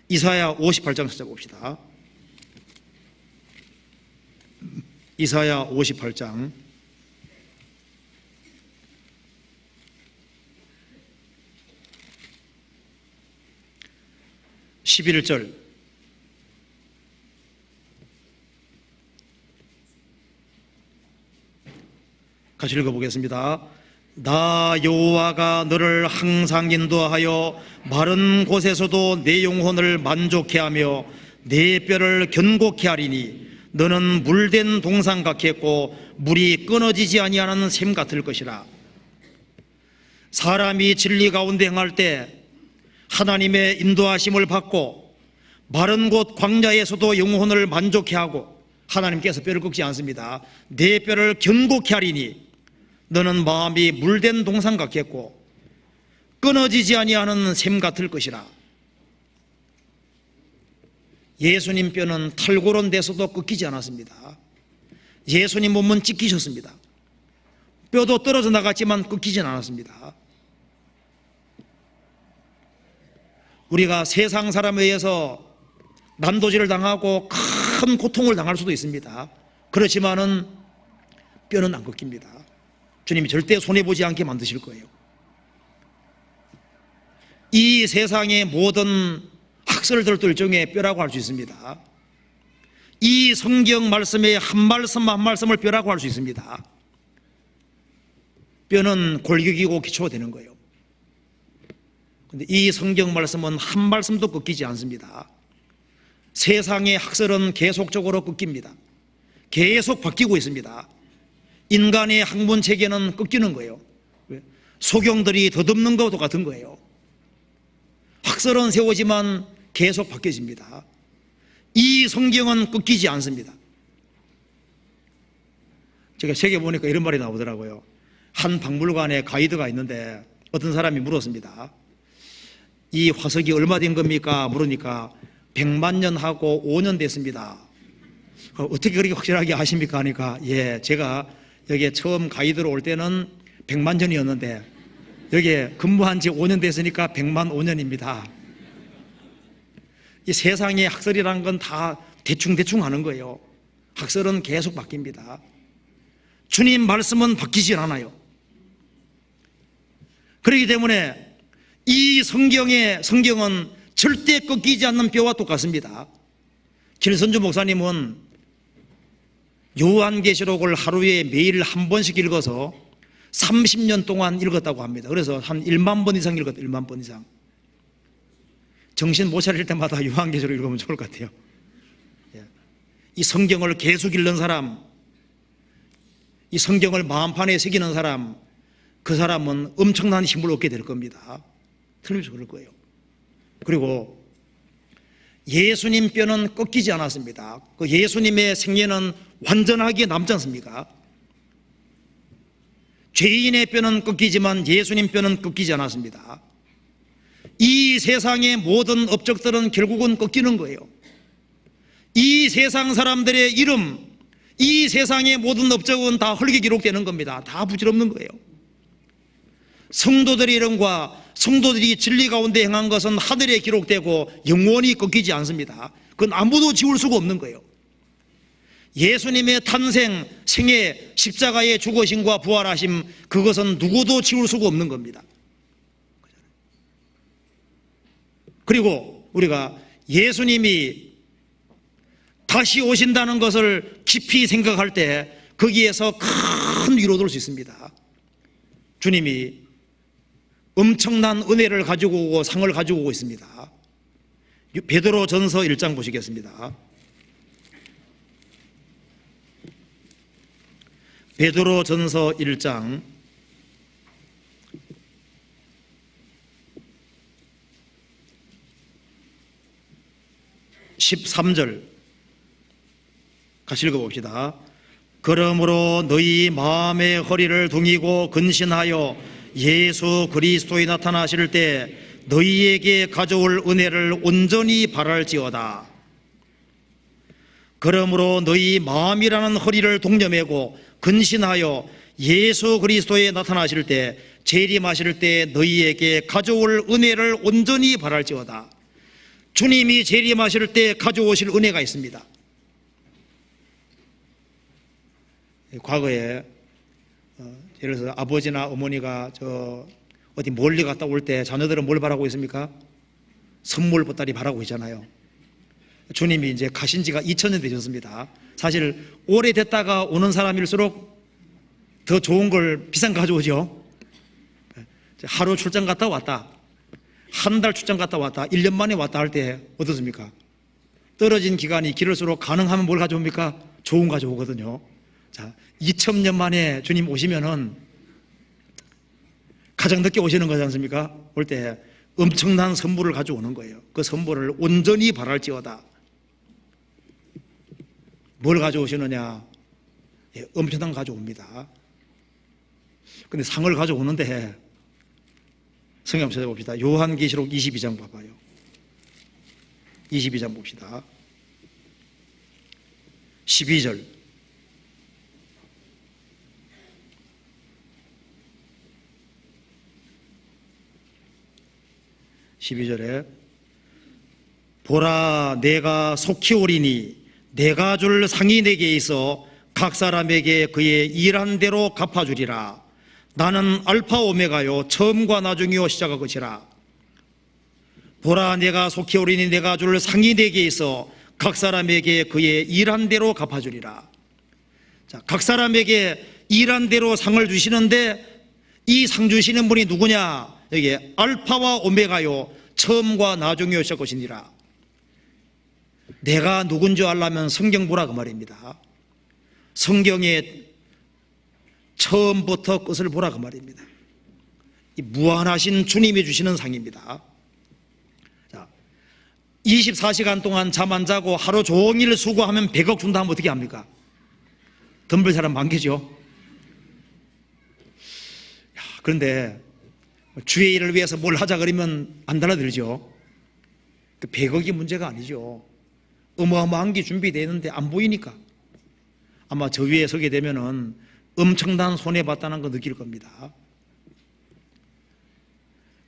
이사야 58장 찾아봅시다. 이사야 58장 11절 같이 읽어보겠습니다. 나 여호와가 너를 항상 인도하여 마른 곳에서도 내 영혼을 만족해 하며 내 뼈를 견고케 하리니 너는 물된 동상 같겠고 물이 끊어지지 아니하는 샘 같을 것이라. 사람이 진리 가운데 행할 때 하나님의 인도하심을 받고 마른 곳 광야에서도 영혼을 만족해 하고 하나님께서 뼈를 꺾지 않습니다. 내 뼈를 견고케 하리니 너는 마음이 물된 동상 같겠고 끊어지지 아니하는 샘 같을 것이라. 예수님 뼈는 탈골은 돼서도 꺾이지 않았습니다. 예수님 몸은 찢기셨습니다. 뼈도 떨어져 나갔지만 꺾이진 않았습니다. 우리가 세상 사람에 의해서 난도질을 당하고 큰 고통을 당할 수도 있습니다. 그렇지만은 뼈는 안 꺾입니다. 주님이 절대 손해보지 않게 만드실 거예요. 이 세상의 모든 학설들도 일종의 뼈라고 할 수 있습니다. 이 성경 말씀의 한 말씀 한 말씀을 뼈라고 할 수 있습니다. 뼈는 골격이고 기초가 되는 거예요. 그런데 이 성경 말씀은 한 말씀도 꺾이지 않습니다. 세상의 학설은 계속적으로 꺾입니다. 계속 바뀌고 있습니다. 인간의 학문 체계는 꺾이는 거예요. 소경들이 더듬는 것도 같은 거예요. 학설은 세우지만 계속 바뀌어집니다. 이 성경은 꺾이지 않습니다. 제가 책에 보니까 이런 말이 나오더라고요. 한 박물관에 가이드가 있는데 어떤 사람이 물었습니다. 이 화석이 얼마 된 겁니까? 물으니까 100만 년 하고 5년 됐습니다. 어떻게 그렇게 확실하게 아십니까? 하니까 예, 제가 여기에 처음 가이드로 올 때는 100만 년이었는데 여기에 근무한 지 5년 됐으니까 100만 5년입니다. 이 세상의 학설이라는 건 다 대충 하는 거예요. 학설은 계속 바뀝니다. 주님 말씀은 바뀌질 않아요. 그렇기 때문에 이 성경은 절대 꺾이지 않는 뼈와 똑같습니다. 길선주 목사님은 요한계시록을 하루에 매일 한 번씩 읽어서 30년 동안 읽었다고 합니다. 그래서 한 1만 번 이상 읽었다. 1만 번 이상. 정신 못 차릴 때마다 요한계시록 읽으면 좋을 것 같아요. 이 성경을 계속 읽는 사람, 이 성경을 마음판에 새기는 사람, 그 사람은 엄청난 힘을 얻게 될 겁니다. 틀림없이 그럴 거예요. 그리고 예수님 뼈는 꺾이지 않았습니다. 그 예수님의 생애는 완전하게 남지 않습니까? 죄인의 뼈는 꺾이지만 예수님 뼈는 꺾이지 않았습니다. 이 세상의 모든 업적들은 결국은 꺾이는 거예요. 이 세상 사람들의 이름, 이 세상의 모든 업적은 다 헐게 기록되는 겁니다. 다 부질없는 거예요. 성도들의 이름과 성도들이 진리 가운데 행한 것은 하늘에 기록되고 영원히 꺾이지 않습니다. 그건 아무도 지울 수가 없는 거예요. 예수님의 탄생, 생애, 십자가의 죽으심과 부활하심, 그것은 누구도 지울 수가 없는 겁니다. 그리고 우리가 예수님이 다시 오신다는 것을 깊이 생각할 때 거기에서 큰 위로를 얻을 수 있습니다. 주님이 엄청난 은혜를 가지고 오고 상을 가지고 오고 있습니다. 베드로전서 1장 보시겠습니다. 베드로전서 1장 13절 같이 읽어봅시다. 그러므로 너희 마음의 허리를 둥이고 근신하여 예수 그리스도에 나타나실 때 너희에게 가져올 은혜를 온전히 바랄지어다. 그러므로 너희 마음이라는 허리를 동여매고 근신하여 예수 그리스도에 나타나실 때 재림하실 때 너희에게 가져올 은혜를 온전히 바랄지어다. 주님이 재림하실 때 가져오실 은혜가 있습니다. 과거에 예를 들어서 아버지나 어머니가 어디 멀리 갔다 올 때 자녀들은 뭘 바라고 있습니까? 선물 보따리 바라고 있잖아요. 주님이 이제 가신 지가 2000년 되셨습니다. 사실 오래됐다가 오는 사람일수록 더 좋은 걸 비싼 거 가져오죠. 하루 출장 갔다 왔다, 한 달 출장 갔다 왔다, 1년 만에 왔다 할 때 어떻습니까? 떨어진 기간이 길을수록 가능하면 뭘 가져옵니까? 좋은 거 가져오거든요. 자, 2000년 만에 주님 오시면은 가장 늦게 오시는 거지 않습니까? 올 때 엄청난 선물을 가져오는 거예요. 그 선물을 온전히 바랄지어다. 뭘 가져오시느냐? 예, 엄청난 거 가져옵니다. 근데 상을 가져오는데 성경 찾아봅시다. 요한계시록 22장 봐봐요. 22장 봅시다. 12절. 보라, 내가 속히 오리니 내가 줄 상이 내게 있어 각 사람에게 그의 일한 대로 갚아주리라. 나는 알파 오메가요 처음과 나중이요 시작과 끝이라. 보라, 내가 속히 오리니 내가 줄 상이 내게 있어 각 사람에게 그의 일한 대로 갚아주리라. 자, 각 사람에게 일한 대로 상을 주시는데 이 상 주시는 분이 누구냐? 여기 알파와 오메가요 처음과 나중이요 시작 것이니라. 내가 누군지 알려면 성경 보라 그 말입니다. 성경의 처음부터 끝을 보라 그 말입니다. 이 무한하신 주님이 주시는 상입니다. 자, 24시간 동안 잠 안 자고 하루 종일 수고하면 100억 준다 하면 어떻게 합니까? 덤벨 사람 많겠죠. 그런데 주의 일을 위해서 뭘 하자 그러면 안 달라들죠. 그 100억이 문제가 아니죠. 어마어마한 게 준비되어 있는데 안 보이니까 아마 저 위에 서게 되면은 엄청난 손해봤다는 거 느낄 겁니다.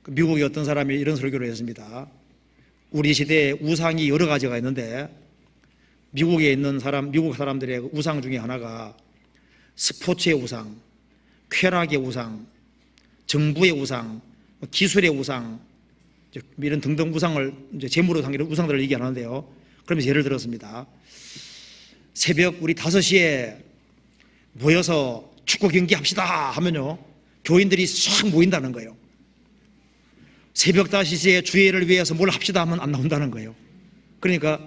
미국의 어떤 사람이 이런 설교를 했습니다. 우리 시대에 우상이 여러 가지가 있는데 미국에 있는 미국 사람들의 우상 중에 하나가 스포츠의 우상, 쾌락의 우상, 정부의 우상, 기술의 우상, 이런 등등 우상을 이제 재물로 상기는 우상들을 얘기하는데요. 그러면서 예를 들었습니다. 새벽 우리 5시에 모여서 축구 경기 합시다 하면요, 교인들이 싹 모인다는 거예요. 새벽 5시에 주의를 위해서 뭘 합시다 하면 안 나온다는 거예요. 그러니까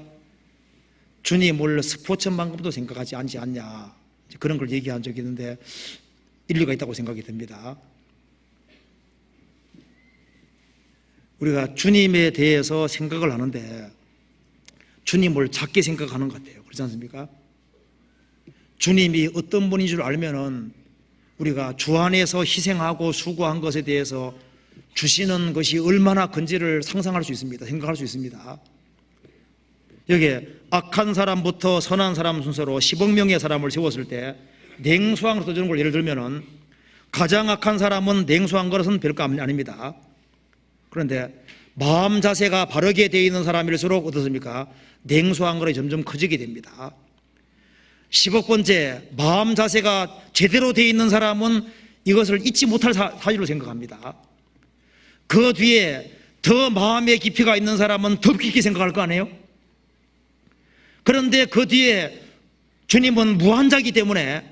주님 뭘 스포츠만큼도 생각하지 않지 않냐, 그런 걸 얘기한 적이 있는데 일리가 있다고 생각이 듭니다. 우리가 주님에 대해서 생각을 하는데 주님을 작게 생각하는 것 같아요. 그렇지 않습니까? 주님이 어떤 분인 줄 알면은 우리가 주 안에서 희생하고 수고한 것에 대해서 주시는 것이 얼마나 큰지를 상상할 수 있습니다. 생각할 수 있습니다. 여기에 악한 사람부터 선한 사람 순서로 10억 명의 사람을 세웠을 때 냉수함으로 써주는 걸 예를 들면은 가장 악한 사람은 냉수한 것은 별거 아닙니다. 그런데 마음 자세가 바르게 되어 있는 사람일수록 어떻습니까? 냉소한 것이 점점 커지게 됩니다. 10억 번째, 마음 자세가 제대로 되어 있는 사람은 이것을 잊지 못할 사실로 생각합니다. 그 뒤에 더 마음의 깊이가 있는 사람은 더 깊이 생각할 거 아니에요? 그런데 그 뒤에 주님은 무한자이기 때문에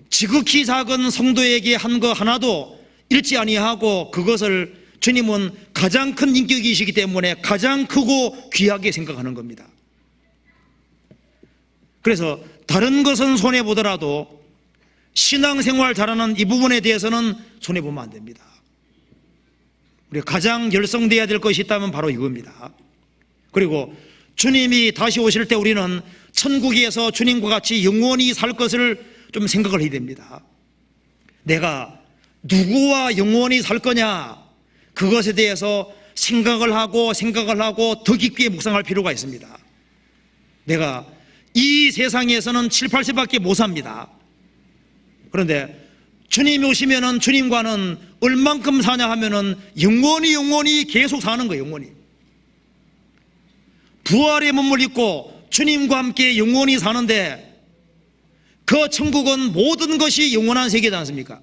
지극히 작은 성도에게 한 거 하나도 잃지 아니하고, 그것을 주님은 가장 큰 인격이시기 때문에 가장 크고 귀하게 생각하는 겁니다. 그래서 다른 것은 손해보더라도 신앙생활 잘하는 이 부분에 대해서는 손해보면 안 됩니다. 우리가 가장 열성되어야 될 것이 있다면 바로 이겁니다. 그리고 주님이 다시 오실 때 우리는 천국에서 주님과 같이 영원히 살 것을 좀 생각을 해야 됩니다. 내가 누구와 영원히 살 거냐, 그것에 대해서 생각을 하고 더 깊게 묵상할 필요가 있습니다. 내가 이 세상에서는 7, 80밖에 못 삽니다. 그런데 주님이 오시면은 주님과는 얼만큼 사냐 하면은 영원히 계속 사는 거예요. 영원히 부활의 몸을 입고 주님과 함께 영원히 사는데, 그 천국은 모든 것이 영원한 세계지 않습니까?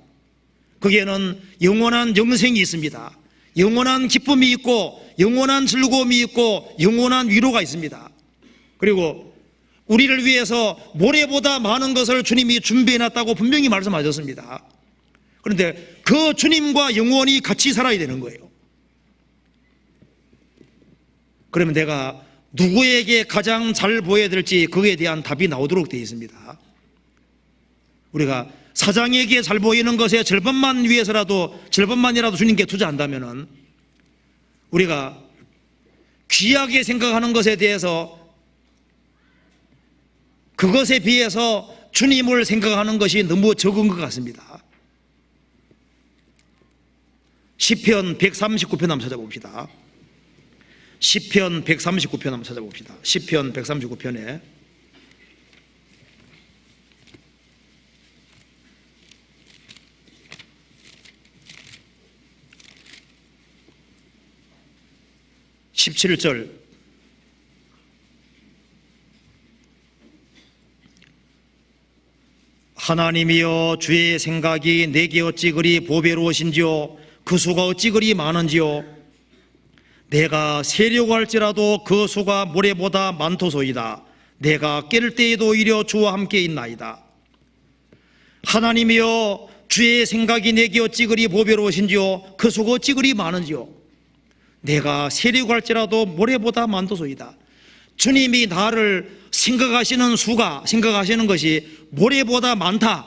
거기에는 영원한 영생이 있습니다. 영원한 기쁨이 있고 영원한 즐거움이 있고 영원한 위로가 있습니다. 그리고 우리를 위해서 모래보다 많은 것을 주님이 준비해놨다고 분명히 말씀하셨습니다. 그런데 그 주님과 영원히 같이 살아야 되는 거예요. 그러면 내가 누구에게 가장 잘 보여야 될지 거기에 대한 답이 나오도록 되어 있습니다. 우리가 사장에게 잘 보이는 것의 절반만이라도 주님께 투자한다면은, 우리가 귀하게 생각하는 것에 대해서 그것에 비해서 주님을 생각하는 것이 너무 적은 것 같습니다. 시편 139편 한번 찾아봅시다. 시편 139편 한번 찾아봅시다. 시편 139편에 17절, 하나님이여 주의 생각이 내게 어찌 그리 보배로우신지요, 그 수가 어찌 그리 많은지요. 내가 세려고 할지라도 그 수가 모래보다 많도소이다. 내가 깰 때에도 오히려 주와 함께 있나이다. 하나님이여 주의 생각이 내게 어찌 그리 보배로우신지요, 그 수가 어찌 그리 많은지요. 내가 세려고 할지라도 모래보다 많도소이다. 주님이 나를 생각하시는 것이 모래보다 많다.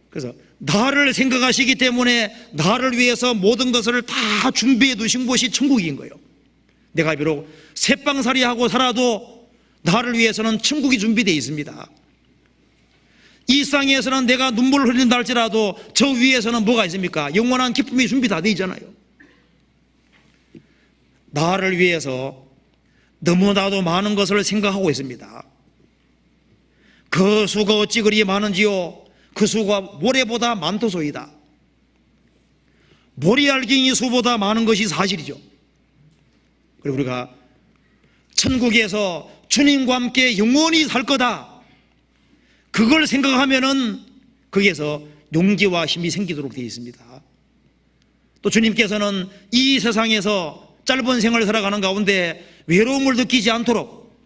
그래서 나를 생각하시기 때문에 나를 위해서 모든 것을 다 준비해 두신 곳이 천국인 거예요. 내가 비록 새빵살이하고 살아도 나를 위해서는 천국이 준비되어 있습니다. 이 땅에서는 내가 눈물을 흘린다 할지라도 저 위에서는 뭐가 있습니까? 영원한 기쁨이 준비 다 되어 있잖아요. 나를 위해서 너무나도 많은 것을 생각하고 있습니다. 그 수가 어찌 그리 많은지요, 그 수가 모래보다 많도소이다. 모래알갱이 수보다 많은 것이 사실이죠. 그리고 우리가 천국에서 주님과 함께 영원히 살 거다, 그걸 생각하면은 거기에서 용기와 힘이 생기도록 되어 있습니다. 또 주님께서는 이 세상에서 짧은 생활을 살아가는 가운데 외로움을 느끼지 않도록,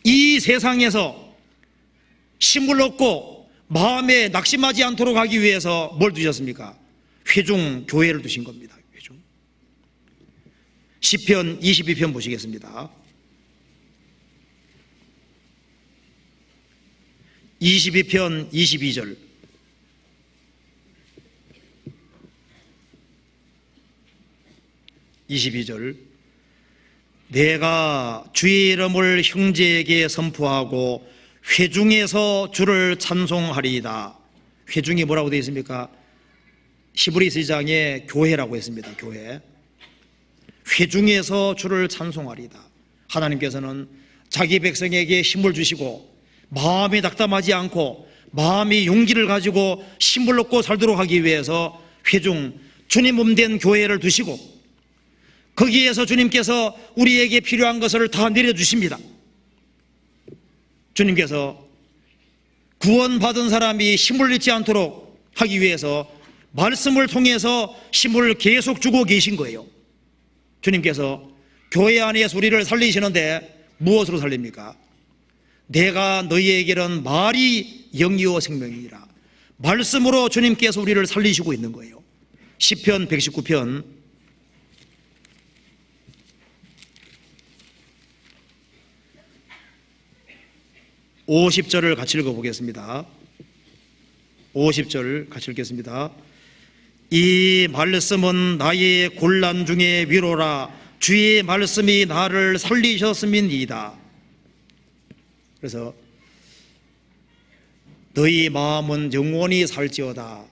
이 세상에서 힘을 얻고 마음에 낙심하지 않도록 하기 위해서 뭘 두셨습니까? 회중 교회를 두신 겁니다. 회중. 시편 22편 보시겠습니다. 22편 22절. 내가 주의 이름을 형제에게 선포하고 회중에서 주를 찬송하리이다. 회중이 뭐라고 되어 있습니까? 히브리서 2장에 교회라고 했습니다. 교회. 회중에서 주를 찬송하리이다. 하나님께서는 자기 백성에게 힘을 주시고 마음이 낙담하지 않고 마음이 용기를 가지고 힘을 얻고 살도록 하기 위해서 회중, 주님 몸된 교회를 두시고 거기에서 주님께서 우리에게 필요한 것을 다 내려주십니다. 주님께서 구원받은 사람이 힘을 잃지 않도록 하기 위해서 말씀을 통해서 힘을 계속 주고 계신 거예요. 주님께서 교회 안에서 우리를 살리시는데 무엇으로 살립니까? 내가 너희에게는 말이 영이요 생명이니라. 말씀으로 주님께서 우리를 살리시고 있는 거예요. 시편 119편 50절을 같이 읽어보겠습니다. 50절 같이 읽겠습니다. 이 말씀은 나의 곤란 중에 위로라. 주의 말씀이 나를 살리셨음이니이다. 그래서 너희 마음은 영원히 살지어다.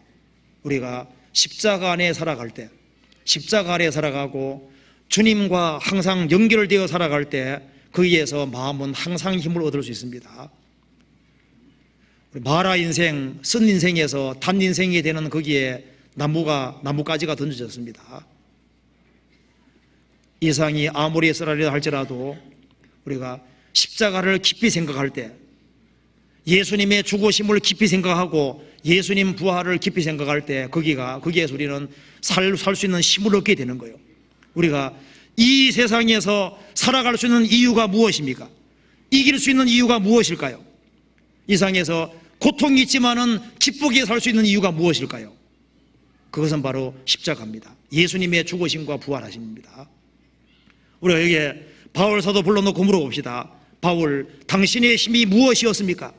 우리가 십자가 안에 살아갈 때, 십자가 아래 살아가고 주님과 항상 연결되어 살아갈 때 거기에서 마음은 항상 힘을 얻을 수 있습니다. 마라 인생, 쓴 인생에서 단 인생이 되는 거기에 나뭇가지가 던져졌습니다. 이상이 아무리 쓰라리라 할지라도 우리가 십자가를 깊이 생각할 때, 예수님의 죽으심을 깊이 생각하고 예수님 부활을 깊이 생각할 때 거기에서 우리는 살 수 있는 힘을 얻게 되는 거예요. 우리가 이 세상에서 살아갈 수 있는 이유가 무엇입니까? 이길 수 있는 이유가 무엇일까요? 이 세상에서 고통이 있지만은 기쁘게 살 수 있는 이유가 무엇일까요? 그것은 바로 십자가입니다. 예수님의 죽으심과 부활하심입니다. 우리가 여기에 바울 사도 불러놓고 물어봅시다. 바울, 당신의 힘이 무엇이었습니까?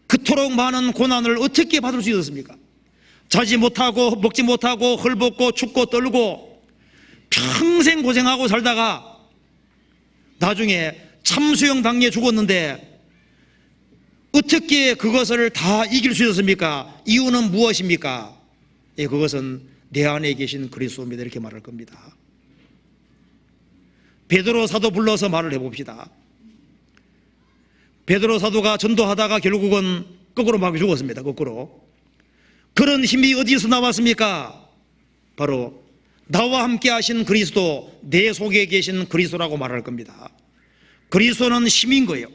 그토록 많은 고난을 어떻게 받을 수 있었습니까? 자지 못하고 먹지 못하고 헐벗고 춥고 떨고 평생 고생하고 살다가 나중에 참수형 당해 죽었는데 어떻게 그것을 다 이길 수 있었습니까? 이유는 무엇입니까? 예, 그것은 내 안에 계신 그리스도입니다. 이렇게 말할 겁니다. 베드로 사도 불러서 말을 해봅시다. 베드로 사도가 전도하다가 결국은 거꾸로 막 죽었습니다. 거꾸로. 그런 힘이 어디서 나왔습니까? 바로 나와 함께 하신 그리스도, 내 속에 계신 그리스도라고 말할 겁니다. 그리스도는 힘인 거예요.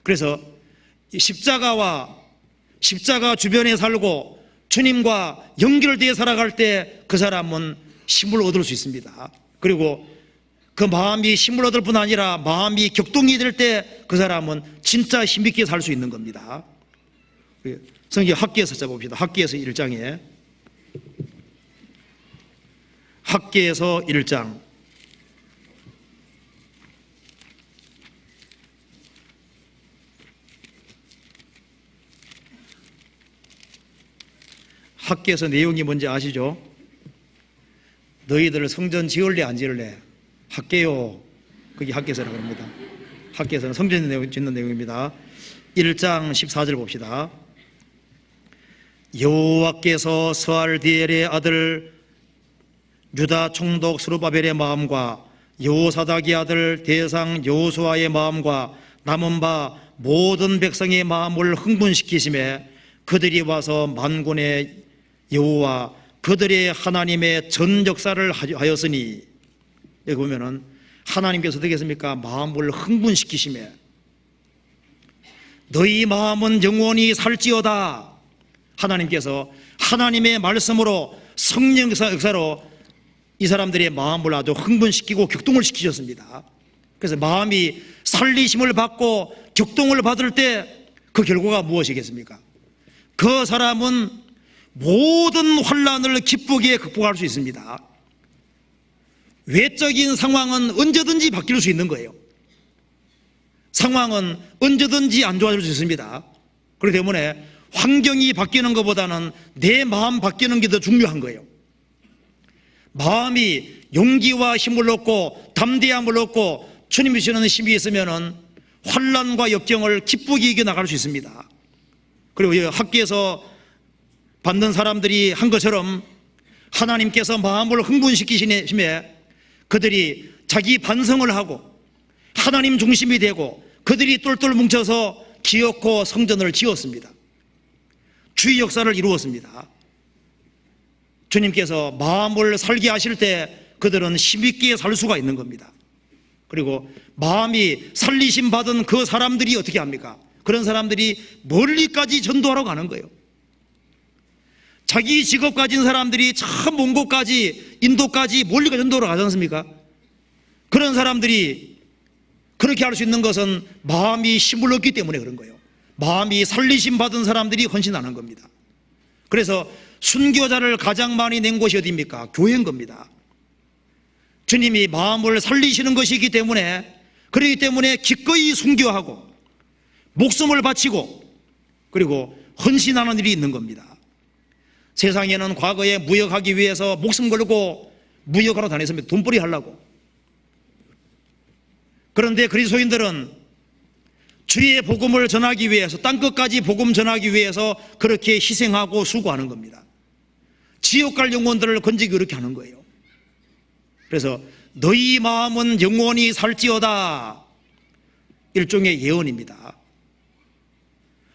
그래서 십자가 주변에 살고 주님과 연결되어 살아갈 때 그 사람은 힘을 얻을 수 있습니다. 그리고 그 마음이 힘을 얻을 뿐 아니라 마음이 격동이 될 때 그 사람은 진짜 힘있게 살 수 있는 겁니다. 성경 학기에서 찾아봅시다. 학기에서 1장에 학기에서 1장 학기에서 내용이 뭔지 아시죠? 너희들 성전 지을래 안 지을래? 할게요. 그게 학기에서라고 합니다. 학기에서는 성전 짓는 내용입니다. 1장 14절 봅시다. 여호와께서 스알디엘의 아들 유다 총독 스룹바벨의 마음과 여호사닥의 아들 대상 여호수아의 마음과 남은 바 모든 백성의 마음을 흥분시키심에 그들이 와서 만군의 여호와 그들의 하나님의 전 역사를 하였으니, 여기 보면은 하나님께서 어떻게 했습니까? 마음을 흥분시키심에 너희 마음은 영원히 살지어다. 하나님께서 하나님의 말씀으로 성령 역사로 이 사람들의 마음을 아주 흥분시키고 격동을 시키셨습니다. 그래서 마음이 살리심을 받고 격동을 받을 때 그 결과가 무엇이겠습니까? 그 사람은 모든 환난을 기쁘게 극복할 수 있습니다. 외적인 상황은 언제든지 바뀔 수 있는 거예요. 상황은 언제든지 안 좋아질 수 있습니다. 그렇기 때문에 환경이 바뀌는 것보다는 내 마음 바뀌는 게 더 중요한 거예요. 마음이 용기와 힘을 얻고 담대함을 얻고 주님이 주시는 힘이 있으면 환난과 역경을 기쁘게 이겨나갈 수 있습니다. 그리고 학교에서 받는 사람들이 한 것처럼 하나님께서 마음을 흥분시키심에 그들이 자기 반성을 하고 하나님 중심이 되고 그들이 똘똘 뭉쳐서 기어코 성전을 지었습니다. 주의 역사를 이루었습니다. 주님께서 마음을 살게 하실 때 그들은 힘있게 살 수가 있는 겁니다. 그리고 마음이 살리심 받은 그 사람들이 어떻게 합니까? 그런 사람들이 멀리까지 전도하러 가는 거예요. 자기 직업 가진 사람들이 참 먼 곳까지, 인도까지 멀리까지 전도하러 가지 않습니까? 그런 사람들이 그렇게 할 수 있는 것은 마음이 힘을 얻기 때문에 그런 거예요. 마음이 살리심 받은 사람들이 헌신하는 겁니다. 그래서 순교자를 가장 많이 낸 곳이 어디입니까? 교회인 겁니다. 주님이 마음을 살리시는 것이기 때문에, 그렇기 때문에 기꺼이 순교하고 목숨을 바치고 그리고 헌신하는 일이 있는 겁니다. 세상에는 과거에 무역하기 위해서 목숨 걸고 무역하러 다녔습니다. 돈벌이 하려고. 그런데 그리스도인들은 주의 복음을 전하기 위해서, 땅끝까지 복음 전하기 위해서 그렇게 희생하고 수고하는 겁니다. 지옥 갈 영혼들을 건지기 그렇게 하는 거예요. 그래서 너희 마음은 영원히 살지어다, 일종의 예언입니다.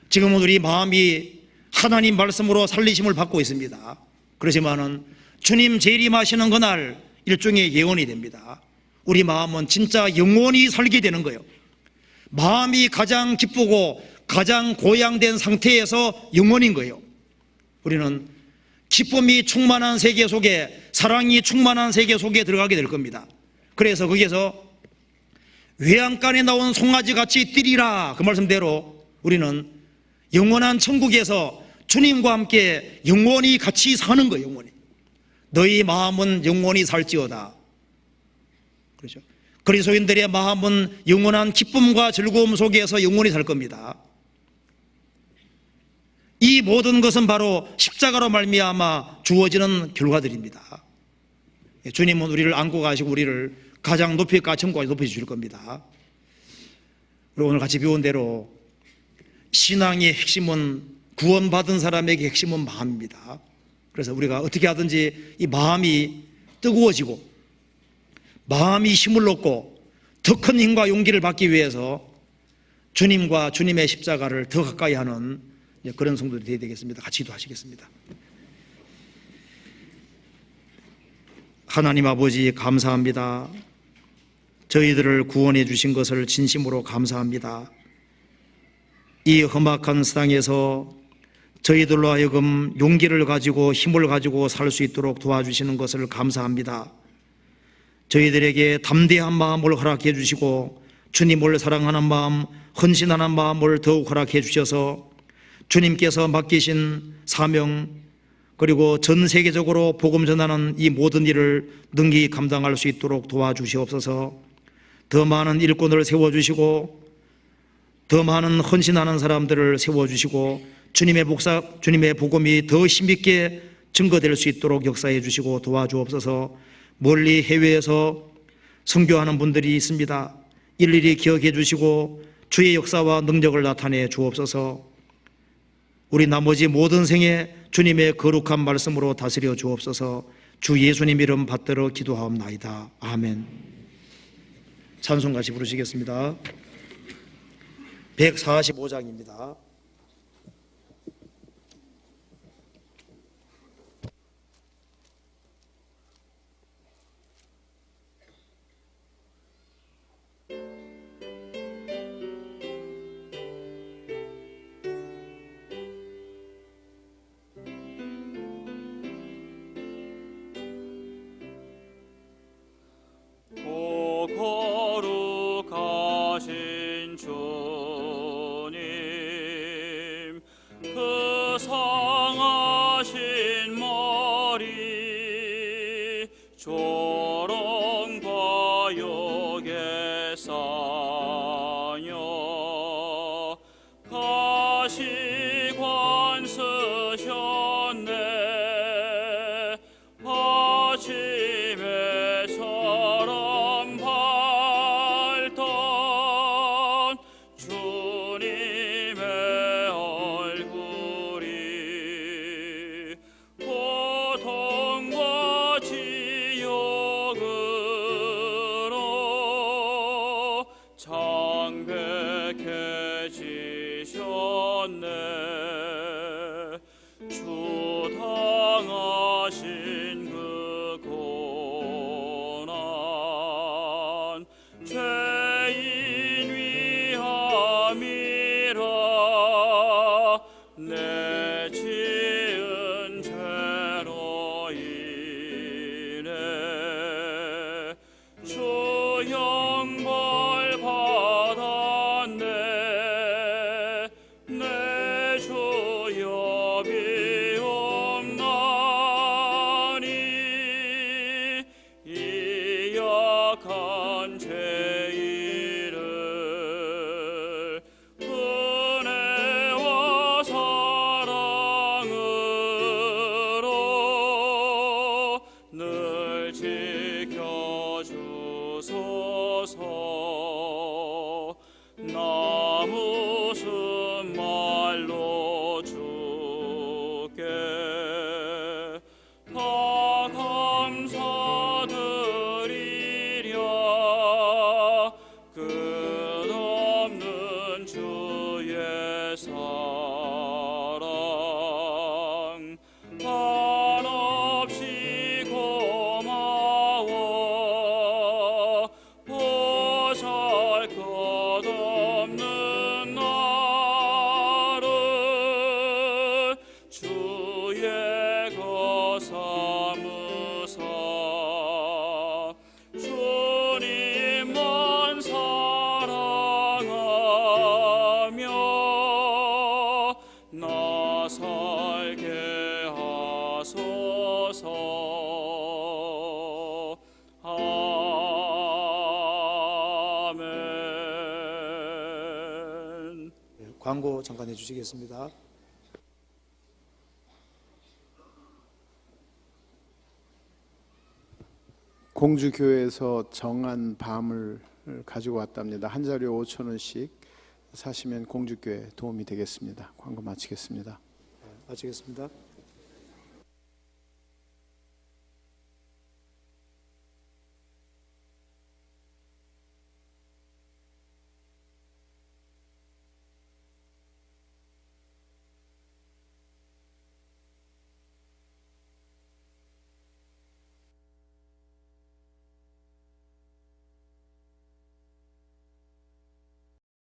지금은 우리 마음이 하나님 말씀으로 살리심을 받고 있습니다. 그렇지만은 주님 재림하시는 그날 일종의 예언이 됩니다. 우리 마음은 진짜 영원히 살게 되는 거예요. 마음이 가장 기쁘고 가장 고양된 상태에서 영원인 거예요. 우리는 기쁨이 충만한 세계 속에, 사랑이 충만한 세계 속에 들어가게 될 겁니다. 그래서 거기에서 외양간에 나온 송아지 같이 뛰리라, 그 말씀대로 우리는 영원한 천국에서 주님과 함께 영원히 같이 사는 거예요. 영원히. 너희 마음은 영원히 살지어다. 그렇죠. 그리스도인들의 마음은 영원한 기쁨과 즐거움 속에서 영원히 살 겁니다. 이 모든 것은 바로 십자가로 말미암아 주어지는 결과들입니다. 주님은 우리를 안고 가시고 우리를 가장 높이까 천국까지 높여주실 겁니다. 그리고 오늘 같이 배운 대로 신앙의 핵심은, 구원받은 사람에게 핵심은 마음입니다. 그래서 우리가 어떻게 하든지 이 마음이 뜨거워지고 마음이 힘을 얻고 더 큰 힘과 용기를 받기 위해서 주님과 주님의 십자가를 더 가까이 하는 그런 성도들이 되어야 되겠습니다. 같이 기도하시겠습니다. 하나님 아버지, 감사합니다. 저희들을 구원해 주신 것을 진심으로 감사합니다. 이 험악한 세상에서 저희들로 하여금 용기를 가지고 힘을 가지고 살 수 있도록 도와주시는 것을 감사합니다. 저희들에게 담대한 마음을 허락해 주시고 주님을 사랑하는 마음, 헌신하는 마음을 더욱 허락해 주셔서 주님께서 맡기신 사명, 그리고 전 세계적으로 복음 전하는 이 모든 일을 능히 감당할 수 있도록 도와주시옵소서. 더 많은 일꾼을 세워주시고 더 많은 헌신하는 사람들을 세워주시고 주님의 복음이 더 힘있게 증거될 수 있도록 역사해 주시고 도와주옵소서. 멀리 해외에서 선교하는 분들이 있습니다. 일일이 기억해 주시고 주의 역사와 능력을 나타내 주옵소서. 우리 나머지 모든 생에 주님의 거룩한 말씀으로 다스려 주옵소서. 주 예수님 이름 받들어 기도하옵나이다. 아멘. 찬송 같이 부르시겠습니다. 145장입니다. 거룩하신 주님, 그 상하신 머리 조롱과 욕에 쌓여 가시관 쓰셨네. 아침에처럼 밝던 주님의 얼굴이 고통과 지옥으로 창백해지셨네. 주 당하신 그 악한 죄인을 은혜와 사랑으로 늘 지켜주소서. 나 무슨 말로 주께 다 감사드리랴. 끝없는 주의 사랑 한없이 고마워. 보잘 것 없는 나를 주의 것 삼으사 주님만 사랑하며 나 살게 하소서. 아멘. 광고 잠깐 해주시겠습니다. 공주교회에서 정한 밤을 가지고 왔답니다. 한 자리에 5,000원씩 사시면 공주교회 도움이 되겠습니다. 광고 마치겠습니다. 마치겠습니다.